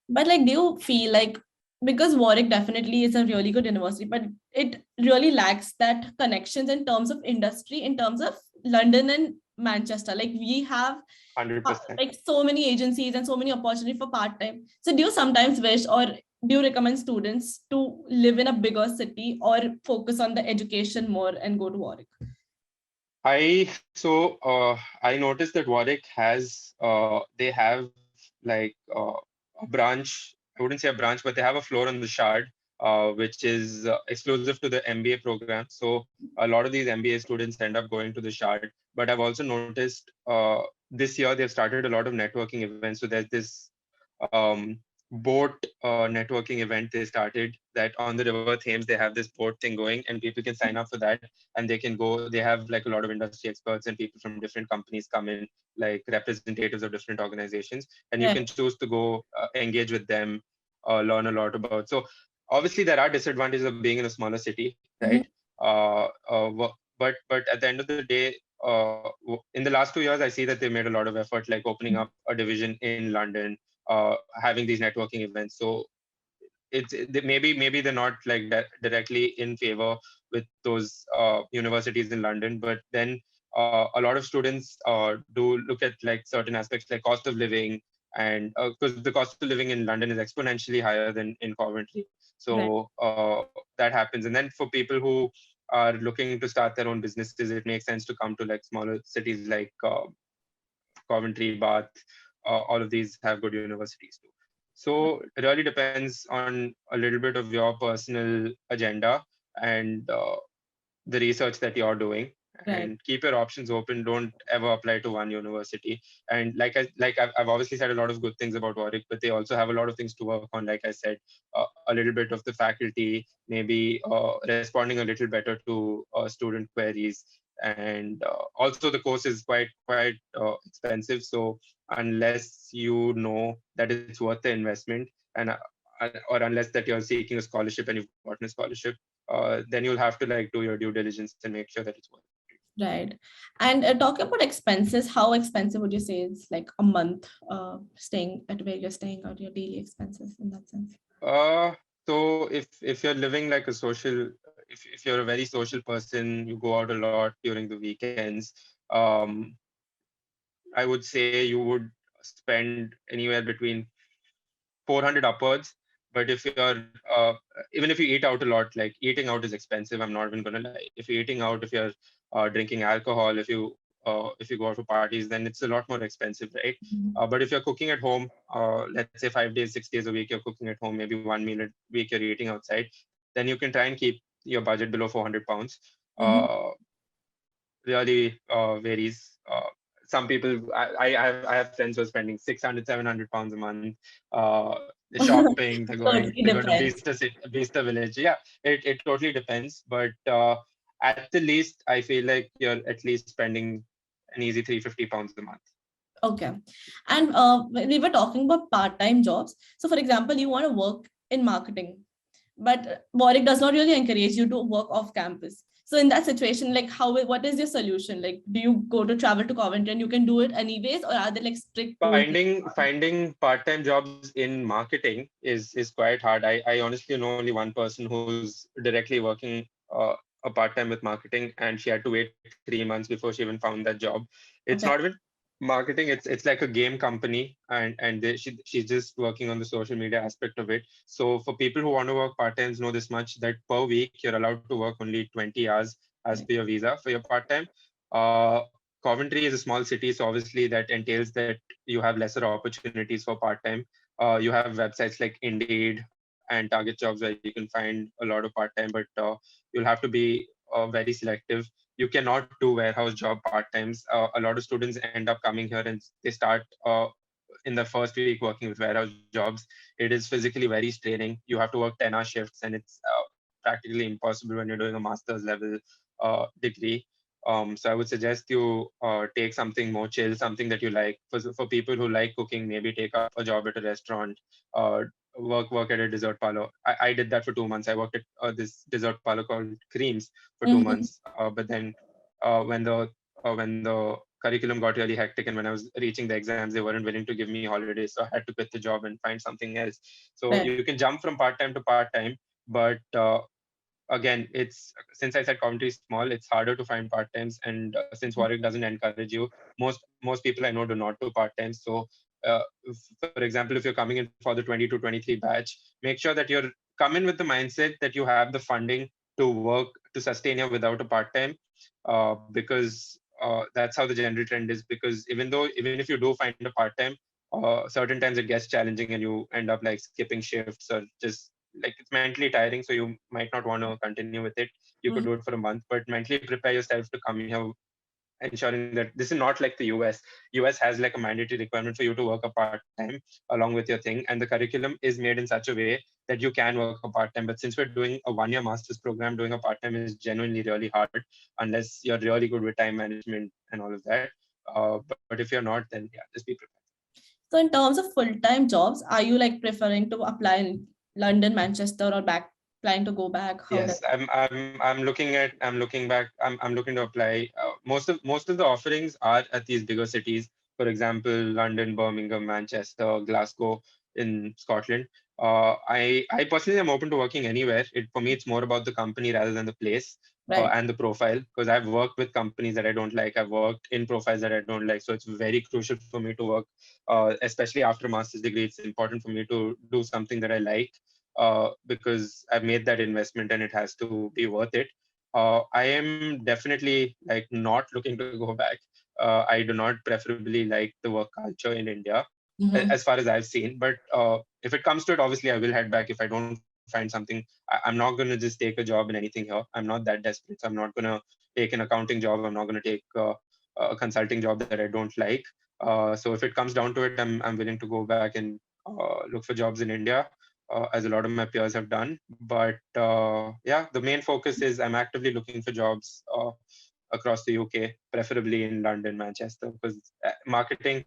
But like, do you feel like, because Warwick definitely is a really good university, but it really lacks that connections in terms of industry, in terms of London and Manchester. Like we have 100%. like so many agencies and so many opportunities for part-time. So do you sometimes wish, or do you recommend students to live in a bigger city or focus on the education more and go to Warwick? I noticed that Warwick has they have like a branch. I wouldn't say a branch, but they have a floor on the Shard, which is exclusive to the MBA program. So a lot of these MBA students end up going to the Shard. But I've also noticed this year they've started a lot of networking events. So there's this um, boat networking event they started, that on the River Thames they have this boat thing going, and people can sign up for that, and they can go. They have like a lot of industry experts and people from different companies come in, like representatives of different organizations, and you Yeah. can choose to go engage with them, learn a lot about. So obviously there are disadvantages of being in a smaller city, right? Mhm. But at the end of the day, in the last 2 years, I see that they made a lot of effort, like opening up a division in London, having these networking events. So maybe they're not like directly in favor with those universities in London, but then a lot of students do look at like certain aspects like cost of living, and because the cost of living in London is exponentially higher than in Coventry. Right. So that happens. And then for people who are looking to start their own businesses, it makes sense to come to like smaller cities like Coventry, Bath. All of these have good universities too. So it really depends on a little bit of your personal agenda and the research that you're doing, Right. and keep your options open. Don't ever apply to one university. And I've obviously said a lot of good things about Warwick, but they also have a lot of things to work on. Like I said, a little bit of the faculty, maybe responding a little better to student queries, and also the course is quite expensive. So unless you know that it's worth the investment, and or unless that you're seeking a scholarship and you've gotten a scholarship, then you'll have to like do your due diligence and make sure that it's worth Right. And talking about expenses, how expensive would you say it's like a month staying at where you're staying, or your daily expenses in that sense? it. So if you're living like a social, if you're a very social person, you go out a lot during the weekends. Um, I would say you would spend anywhere between 400 upwards. But if you're even if you eat out a lot, like eating out is expensive. I'm not even gonna lie. If you're eating out, if you're drinking alcohol, if you go out for parties, then it's a lot more expensive, right? Mhm. But if you're cooking at home, let's say 5 days, 6 days a week, you're cooking at home, maybe one meal a week you're eating outside, then you can try and keep your budget below £400. Mhm. Uh, really varies. Some people, I have friends who are spending 600, £700 a month. They're shopping, Totally they're going to depends. Bista Village. Yeah, it totally depends. But at the least, I feel like you're at least spending an easy £350 a month. Okay. And we were talking about part-time jobs. So for example, you want to work in marketing, but Warwick does not really encourage you to work off campus. So in that situation, like what is your solution? Like, do you go to travel to Coventry and you can do it anyways, or are there like strict rules? Finding part-time jobs in marketing is quite hard. I honestly know only one person who's directly working a part-time with marketing, and she had to wait 3 months before she even found that job. It's not Okay. even marketing, it's like a game company, and she's just working on the social media aspect of it. So for people who want to work part-times, know this much, that per week you're allowed to work only 20 hours as Right. per your visa for your part-time. uh, Coventry is a small city, so obviously that entails that you have lesser opportunities for part-time. You have websites like Indeed and Target Jobs where you can find a lot of part-time, but you'll have to be very selective. You cannot do warehouse job part-times. A lot of students end up coming here and they start in the first week working with warehouse jobs. It is physically very straining. You have to work 10-hour shifts, and it's practically impossible when you're doing a master's level degree. So I would suggest you take something more chill, something that you like. For people who like cooking, maybe take up a job at a restaurant, uh, work at a dessert parlor. I did that for 2 months. I worked at this dessert parlor called Creams for two Mhm. months. But then when the curriculum got really hectic and when I was reaching the exams, they weren't willing to give me holidays, so I had to quit the job and find something else. So Right. you can jump from part time to part time, but again, it's since I said Coventry is small, it's harder to find part times, and since Warwick doesn't encourage you, most people I know do not do part times. So, for example, if you're coming in for the 22 23 batch, make sure that you're come in with the mindset that you have the funding to work to sustain you without a part time, because that's how the general trend is. Because even if you do find a part time, certain times it gets challenging and you end up like skipping shifts or just like it's mentally tiring, so you might not want to continue with it. You could Mhm. do it for a month, but mentally prepare yourself to come here, ensuring that this is not like the us has like a mandatory requirement for you to work a part time along with your thing, and the curriculum is made in such a way that you can work a part time. But since we're doing a 1 year master's program, doing a part time is genuinely really hard unless you're really good with time management and all of that. But if you're not, then yeah, just be prepared. So in terms of full-time jobs, are you like preferring to apply in London, Manchester, or back planning to go back? How does Yes, I'm looking back. I'm looking to apply. Most of the offerings are at these bigger cities. For example, London, Birmingham, Manchester, Glasgow in Scotland. I personally am open to working anywhere. For me, it's more about the company rather than the place right? and the profile. Because I've worked with companies that I don't like. I've worked in profiles that I don't like. So it's very crucial for me to work, especially after a master's degree. It's important for me to do something that I like, because I've made that investment and it has to be worth it. I am definitely like not looking to go back. I do not preferably like the work culture in India Mm-hmm. as far as I've seen. But if it comes to it, obviously I will head back if I don't find something. I'm not going to just take a job in anything here. I'm not that desperate. So I'm not going to take an accounting job. I'm not going to take a consulting job that I don't like. So if it comes down to it, I'm willing to go back and look for jobs in India, as a lot of my peers have done. But yeah, the main focus is I'm actively looking for jobs across the UK, preferably in London, Manchester, because marketing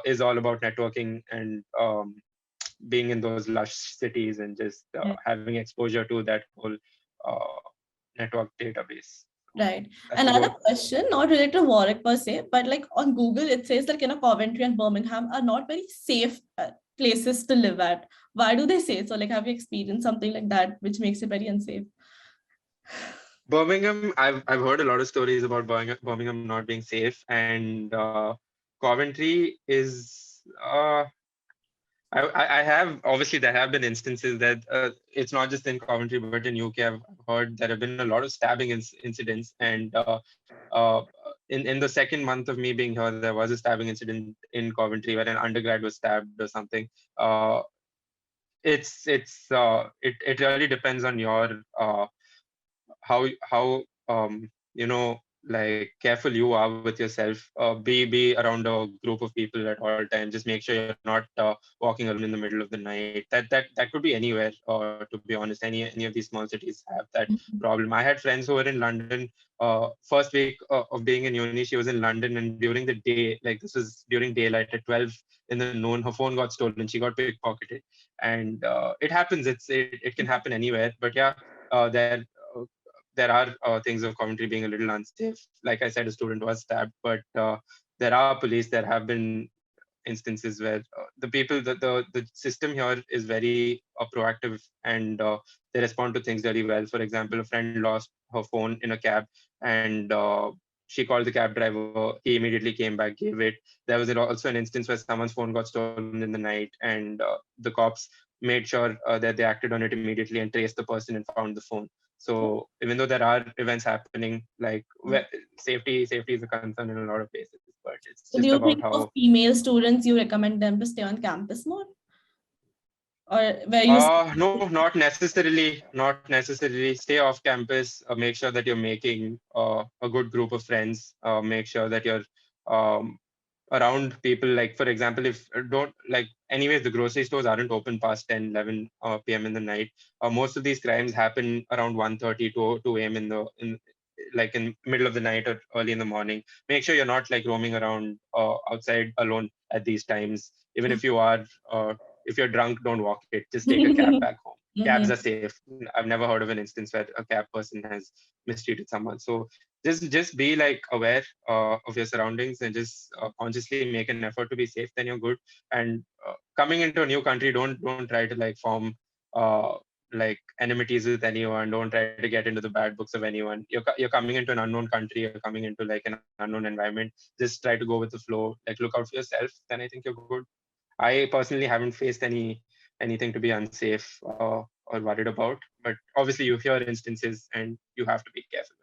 is all about networking and being in those lush cities and just having exposure to that whole uh, network database. Right. That's the Another goal. question, not related to Warwick per se, but like on Google, it says like, Coventry and Birmingham are not very safe places to live at. Why do they say so? Like, have you experienced something like that, which makes it very unsafe? Birmingham, I've heard a lot of stories about Birmingham not being safe, and Coventry is. I have obviously there have been instances that it's not just in Coventry but in UK. I've heard there have been a lot of stabbing incidents, and uh, in the second month of me being here, there was a stabbing incident in Coventry where an undergrad was stabbed or something. Uh, it really depends on your how like careful you are with yourself. Be around a group of people at all times. Just make sure you're not walking alone in the middle of the night. That could be anywhere, to be honest. Any of these small cities have that Mhm. problem. I had friends who were in London. First week of being in uni, she was in London, and during the day, like this was during daylight at 12 in the noon, her phone got stolen. She got pickpocketed, and it happens. It can happen anywhere. But yeah, uh, there uh, there are things of Coventry being a little unsafe. Like I said, a student was stabbed, but there are police. There have been instances where the system here is very proactive, and they respond to things very well. For example, a friend lost her phone in a cab, and she called the cab driver. He immediately came back, gave it. There was also an instance where someone's phone got stolen in the night, and the cops made sure that they acted on it immediately and traced the person and found the phone. So even though there are events happening, like safety is a concern in a lot of places, but it's So do just you about think for how. female students, you recommend them to stay on campus more? Or where you No, not necessarily. Not necessarily. Stay off campus. Make sure that you're making a good group of friends. Make sure that you're um, around people. Like, for example, if don't like, anyways, the grocery stores aren't open past 10, 11 p.m. in the night. Most of these crimes happen around 1:30 to 2 a.m. like in middle of the night or early in the morning. Make sure you're not like roaming around outside alone at these times. Even Mhm. if you are, if you're drunk, don't walk it. Just take a cab back home. Cabs are safe. I've never heard of an instance where a cab person has mistreated someone. So just be like aware of your surroundings and just consciously make an effort to be safe. Then you're good. And coming into a new country, don't try to like form uh, like enmities with anyone. Don't try to get into the bad books of anyone. You're coming into an unknown country. You're coming into like an unknown environment. Just try to go with the flow. Like look out for yourself. Then I think you're good. I personally haven't faced anything to be unsafe or worried about. But obviously, you hear instances, and you have to be careful.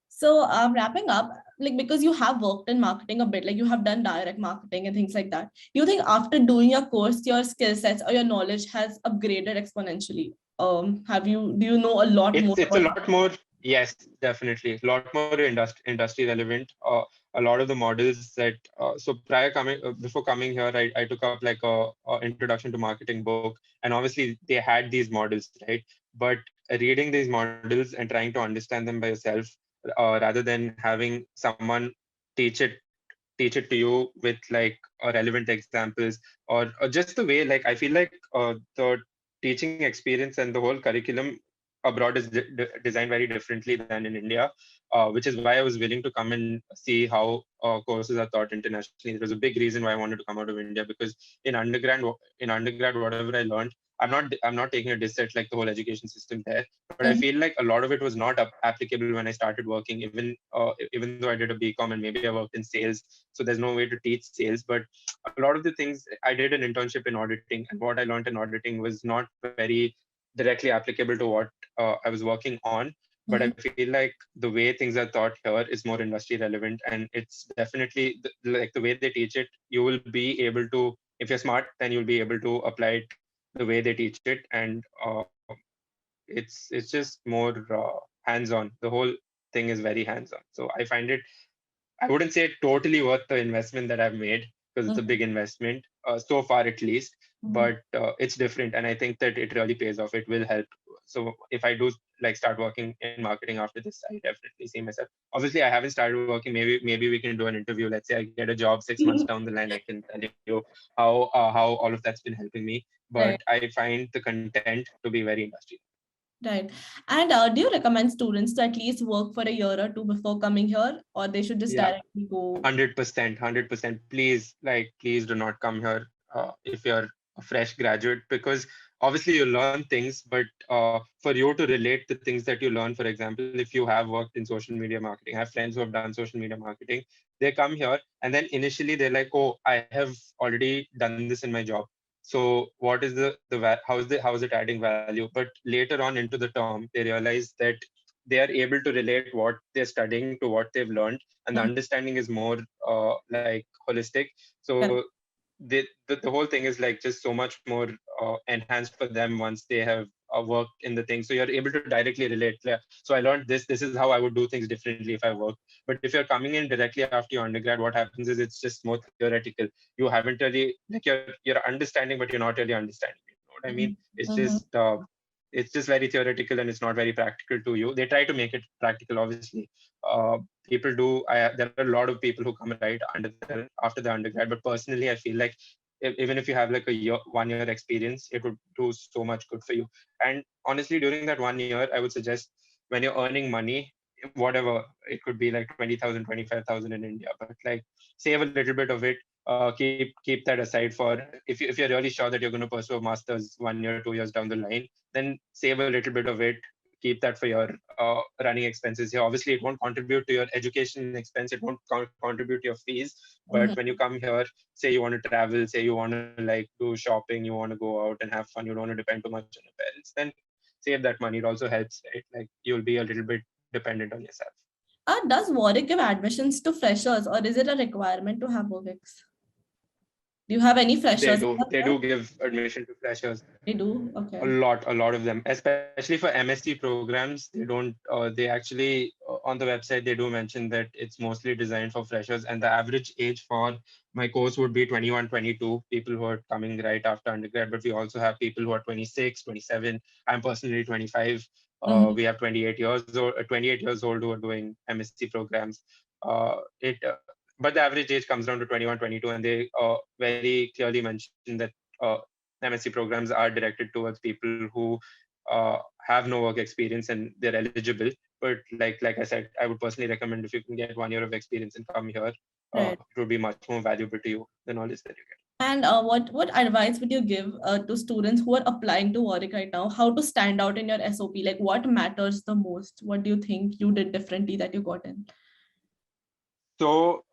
So wrapping up, like because you have worked in marketing a bit, like you have done direct marketing and things like that. Do you think after doing your course, your skill sets or your knowledge has upgraded exponentially? Do you know a lot more It's a about lot more. Yes, definitely a lot more industry relevant. A lot of the models that so prior coming before coming here, I took up like a introduction to marketing book, and obviously they had these models, right? But reading these models and trying to understand them by yourself, rather than having someone teach it teach it to you with like relevant examples, or just the way, like I feel like the teaching experience and the whole curriculum abroad is designed very differently than in India, which is why I was willing to come and see how courses are taught internationally. There was a big reason why I wanted to come out of India, because in undergrad, whatever I learned, I'm not taking a diss at like the whole education system there, but I it? feel like a lot of it was not applicable when I started working. Even though I did a BCom and maybe I worked in sales, so there's no way to teach sales. But a lot of the things, I did an internship in auditing, and what I learned in auditing was not very directly applicable to what I was working on. But I Mhm. feel like the way things are taught here is more industry relevant, and it's definitely like the way they teach it. You will be able to, if you're smart, then you'll be able to apply it the way they teach it, and it's just more hands-on. The whole thing is very hands-on. So I find it, I wouldn't say totally worth the investment that I've made, because it's a Mhm. big investment so far at least, Mhm. but it's different, and I think that it really pays off. It will help. So if I do like start working in marketing after this, I definitely see myself. Obviously, I haven't started working. Maybe we can do an interview. Let's say I get a job 6 months down the line. I can tell you how all of that's been helping me. But Right, I find the content to be very industry. right. And do you recommend students to at least work for a year or two before coming here, or they should just Yeah. directly go? 100%, 100%. Please do not come here if you're a fresh graduate, because obviously you learn things, but for you to relate the things that you learn, for example, if you have worked in social media marketing, I have friends who have done social media marketing, they come here and then initially they're like, oh, I have already done this in my job. So what is how is it adding value? But later on into the term, they realize that they are able to relate what they're studying to what they've learned, and the Mhm. understanding is more like holistic. So Correct. the whole thing is like just so much more enhanced for them once they have worked in the thing. So you're able to directly relate. Like, so I learned this is how I would do things differently if I worked. But if you're coming in directly after your undergrad, what happens is it's just more theoretical. You haven't really, like, you're understanding, but you're not really understanding, you know what I mean? Mhm. it's Mhm. just uh, it's just very theoretical, and it's not very practical to you. They try to make it practical, obviously. People do. There are a lot of people who come right after the undergrad, but personally I feel like even if you have like a 1 year experience, it would do so much good for you. And honestly, during that 1 year, I would suggest, when you're earning money, whatever it could be, like 20,000, 25,000 in India, but like save a little bit of it. Keep that aside for, if you're really sure that you're going to pursue a master's 1 year, 2 years down the line, then save a little bit of it. Keep that for your running expenses here. Obviously, it won't contribute to your education expense. It won't contribute to your fees. But Mhm. when you come here, say you want to travel, say you want to like do shopping, you want to go out and have fun, you don't want to depend too much on your parents, then save that money. It also helps, right? Like you'll be a little bit dependent on yourself. Does Warwick give admissions to freshers, or is it a requirement to have Warwicks? Do you have any They freshers do. over They here? do give admission to freshers. They do. A Okay. lot, a lot of them, especially for MSc programs. They don't. They actually on the website they do mention that it's mostly designed for freshers, and the average age for my course would be 21, 22. People who are coming right after undergrad, but we also have people who are 26, 27. I'm personally 25. We have 28 years old who are doing MSc programs. But the average age comes down to 21, 22, and they very clearly mention that MSc programs are directed towards people who have no work experience and they're eligible. But like I said, I would personally recommend if you can get 1 year of experience and come here, Right. it would be much more valuable to you, the knowledge that you get. And what advice would you give to students who are applying to Warwick right now? How to stand out in your SOP? Like what matters the most? What do you think you did differently that you got in? So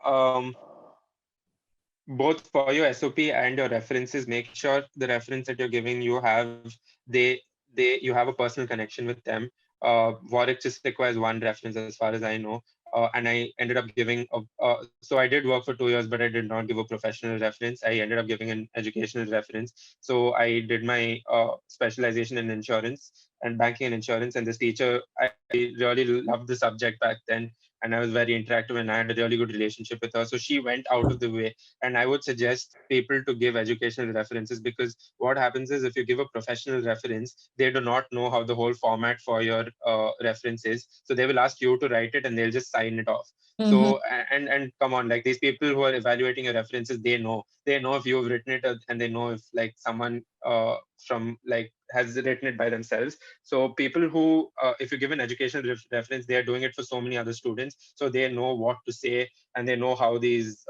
both for your SOP and your references, make sure the reference that you're giving you have a personal connection with them. Warwick just requires one reference as far as I know. And I ended up giving so I did work for 2 years, but I did not give a professional reference. I ended up giving an educational reference. So I did my specialization in insurance and banking and insurance. And this teacher, I really loved the subject back then. And I was very interactive and I had a really good relationship with her. So she went out of the way. And I would suggest people to give educational references, because what happens is if you give a professional reference, they do not know how the whole format for your reference is. So they will ask you to write it and they'll just sign it off. Mm-hmm. So and come on, like these people who are evaluating your references, they know if you've written it, and they know if like someone from like has written it by themselves. So people who if you give an educational reference, they are doing it for so many other students, so they know what to say and they know how these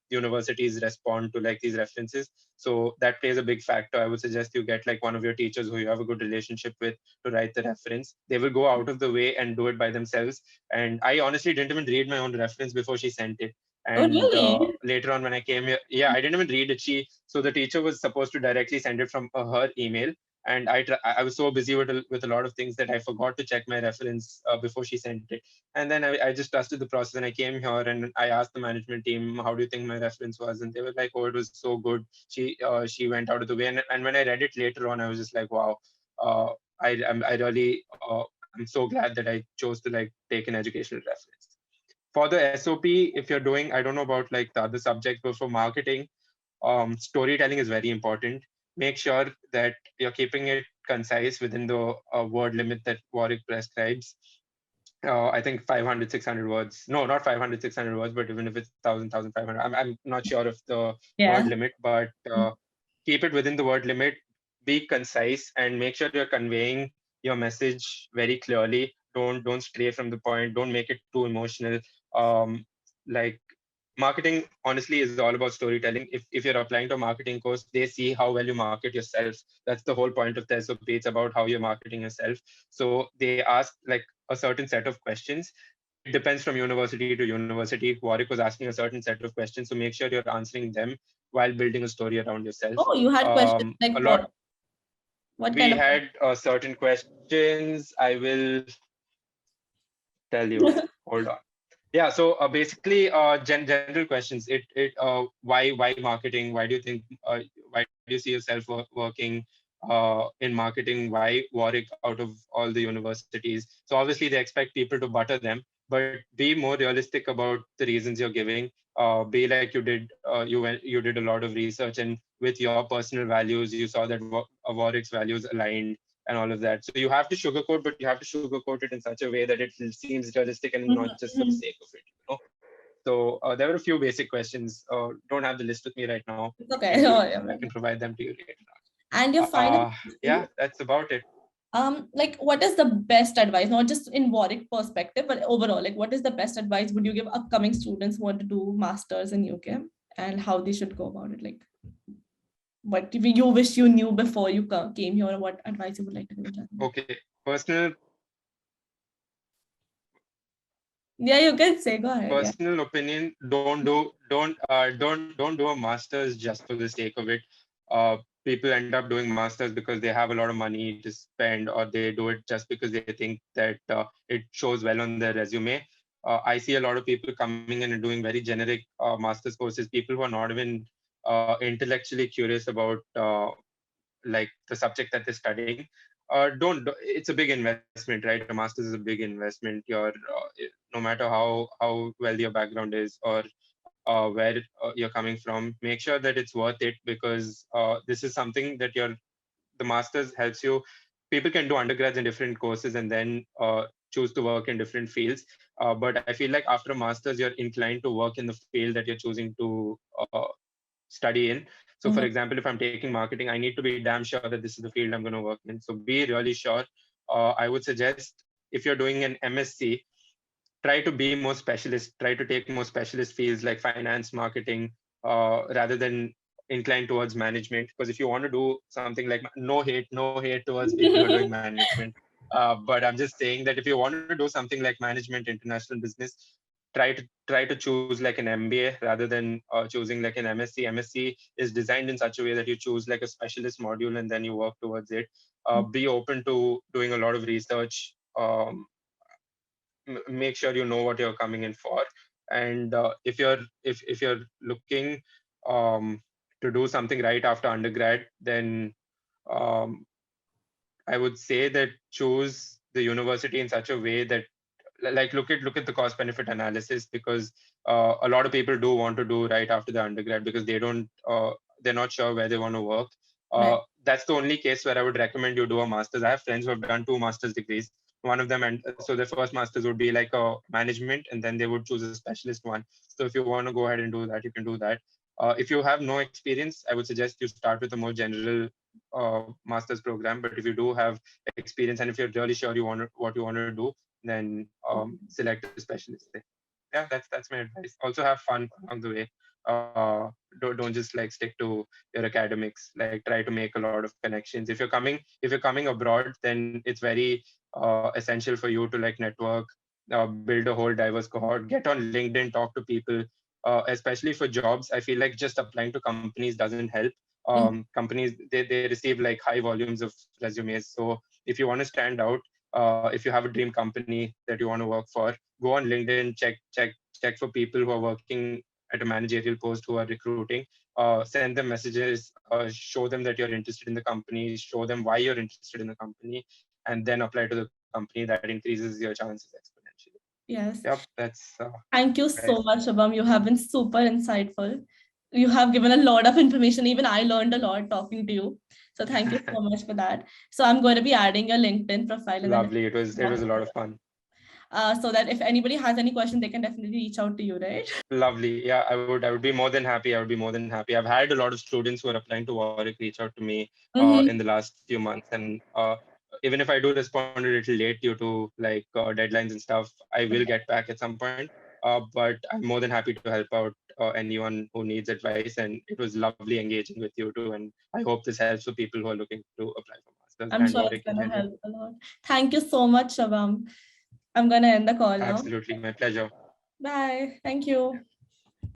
universities respond to like these references. So that plays a big factor. I would suggest you get like one of your teachers who you have a good relationship with to write the reference. They will go out of the way and do it by themselves. And I honestly didn't even read my own reference before she sent it. Oh, And really? later on when I came here, yeah, I didn't even read it. So the teacher was supposed to directly send it from her email, and I was so busy with a lot of things that I forgot to check my reference before she sent it. And then I just trusted the process, and I came here and I asked the management team, how do you think my reference was? And they were like, oh, it was so good. She went out of the way. And when I read it later on, I was just like, wow, I really I'm so glad that I chose to like take an educational reference. For the SOP, if you're doing, I don't know about like the other subjects, but for marketing, storytelling is very important. Make sure that you're keeping it concise within the word limit that Warwick prescribes. I think 500, 600 words. No, not 500, 600 words, but even if it's 1,500, I'm not sure of the word Yeah. limit, but keep it within the word limit. Be concise and make sure you're conveying your message very clearly. Don't stray from the point. Don't make it too emotional. Like marketing honestly is all about storytelling. If you're applying to a marketing course, they see how well you market yourself. That's the whole point of the SOP. It's about how you're marketing yourself. So they ask like a certain set of questions. It depends from university to university. Warwick was asking a certain set of questions, so make sure you're answering them while building a story around yourself. Oh, you had questions like A lot. what? What kind We of? had certain questions. I will tell you. Hold on. Yeah, so basically, general questions. Why marketing? Why do you think? Why do you see yourself working in marketing? Why Warwick out of all the universities? So obviously they expect people to butter them, but be more realistic about the reasons you're giving. Be like you did. You did a lot of research, and with your personal values, you saw that Warwick's values aligned and all of that. So you have to sugarcoat, but you have to sugarcoat it in such a way that it seems realistic and not Mhm, just for the mhm. sake of it. So there were a few basic questions. Don't have the list with me right now. It's okay. Oh, yeah, I can provide them to you later. and your final, Yeah, that's about it. like what is the best advice, not just in Warwick perspective, but overall, like what is the best advice would you give upcoming students who want to do masters in UK and how they should go about it? Like what you wish you knew before you came here, or what advice you would like to give them? Okay, personal Yeah, you can say, go ahead. Yeah. personal opinion. Don't do a master's just for the sake of it. People end up doing masters because they have a lot of money to spend, or they do it just because they think that it shows well on their resume. I see a lot of people coming in and doing very generic master's courses. People who are not even intellectually curious about like the subject that they're studying. Don't. It's a big investment, right? A master's is a big investment. No matter how well your background is, or where you're coming from, make sure that it's worth it, because this is something that the masters helps you. people can do undergrads in different courses and then choose to work in different fields. But I feel like after a master's, you're inclined to work in the field that you're choosing to study in. So for example, if I'm taking marketing, I need to be damn sure that this is the field I'm going to work in. So be really sure. I would suggest if you're doing an MSc, try to be more specialist, try to take more specialist fields like finance, marketing, rather than inclined towards management. Because if you want to do something like, no hate towards people who are doing management. But I'm just saying that if you want to do something like management, international business, try to choose like an MBA rather than choosing like an MSc. MSc is designed in such a way that you choose like a specialist module and then you work towards it. Be open to doing a lot of research. Make sure you know what you're coming in for, and if you're looking to do something right after undergrad, then um, I would say that choose the university in such a way that, like, look at the cost benefit analysis, because a lot of people do want to do right after the undergrad because they're not sure where they want to work. Right. That's the only case where I would recommend you do a master's. I have friends who have done 2 master's degrees. One of them, and so their first master's would be like a management, and then they would choose a specialist one. So if you want to go ahead and do that, you can do that. If you have no experience, I would suggest you start with a more general master's program. But if you do have experience and if you're really sure what you want to do, then select a specialist there. Yeah, that's my advice. Also have fun along the way. Don't just like stick to your academics. Like, try to make a lot of connections. If you're coming abroad, then it's very essential for you to like network, build a whole diverse cohort, get on LinkedIn, talk to people. Especially for jobs, I feel like just applying to companies doesn't help. Companies, they receive like high volumes of resumes. So if you want to stand out, if you have a dream company that you want to work for, go on LinkedIn, check for people who are working at a managerial post who are recruiting. Send them messages, show them that you're interested in the company, show them why you're interested in the company, and then apply to the company. That increases your chances exponentially. Yes. Yep, that's Thank you guys. so much, Shubham. You have been super insightful. You have given a lot of information. Even I learned a lot talking to you. So thank you so much for that. So I'm going to be adding your LinkedIn profile in the Lovely. It was a lot of fun. so that if anybody has any question, they can definitely reach out to you, right? Lovely. Yeah, I would be more than happy. I would be more than happy. I've had a lot of students who are applying to Warwick reach out to me in the last few months, and even if I do respond a little late due to like deadlines and stuff, I will get back at some point. But I'm more than happy to help out anyone who needs advice, and it was lovely engaging with you too. And I hope this helps for people who are looking to apply for masters I'm and sure it's Warwick in gonna general. help a lot. Thank you so much, Shubham. I'm gonna end the call now. Absolutely, my pleasure. Bye. Thank you.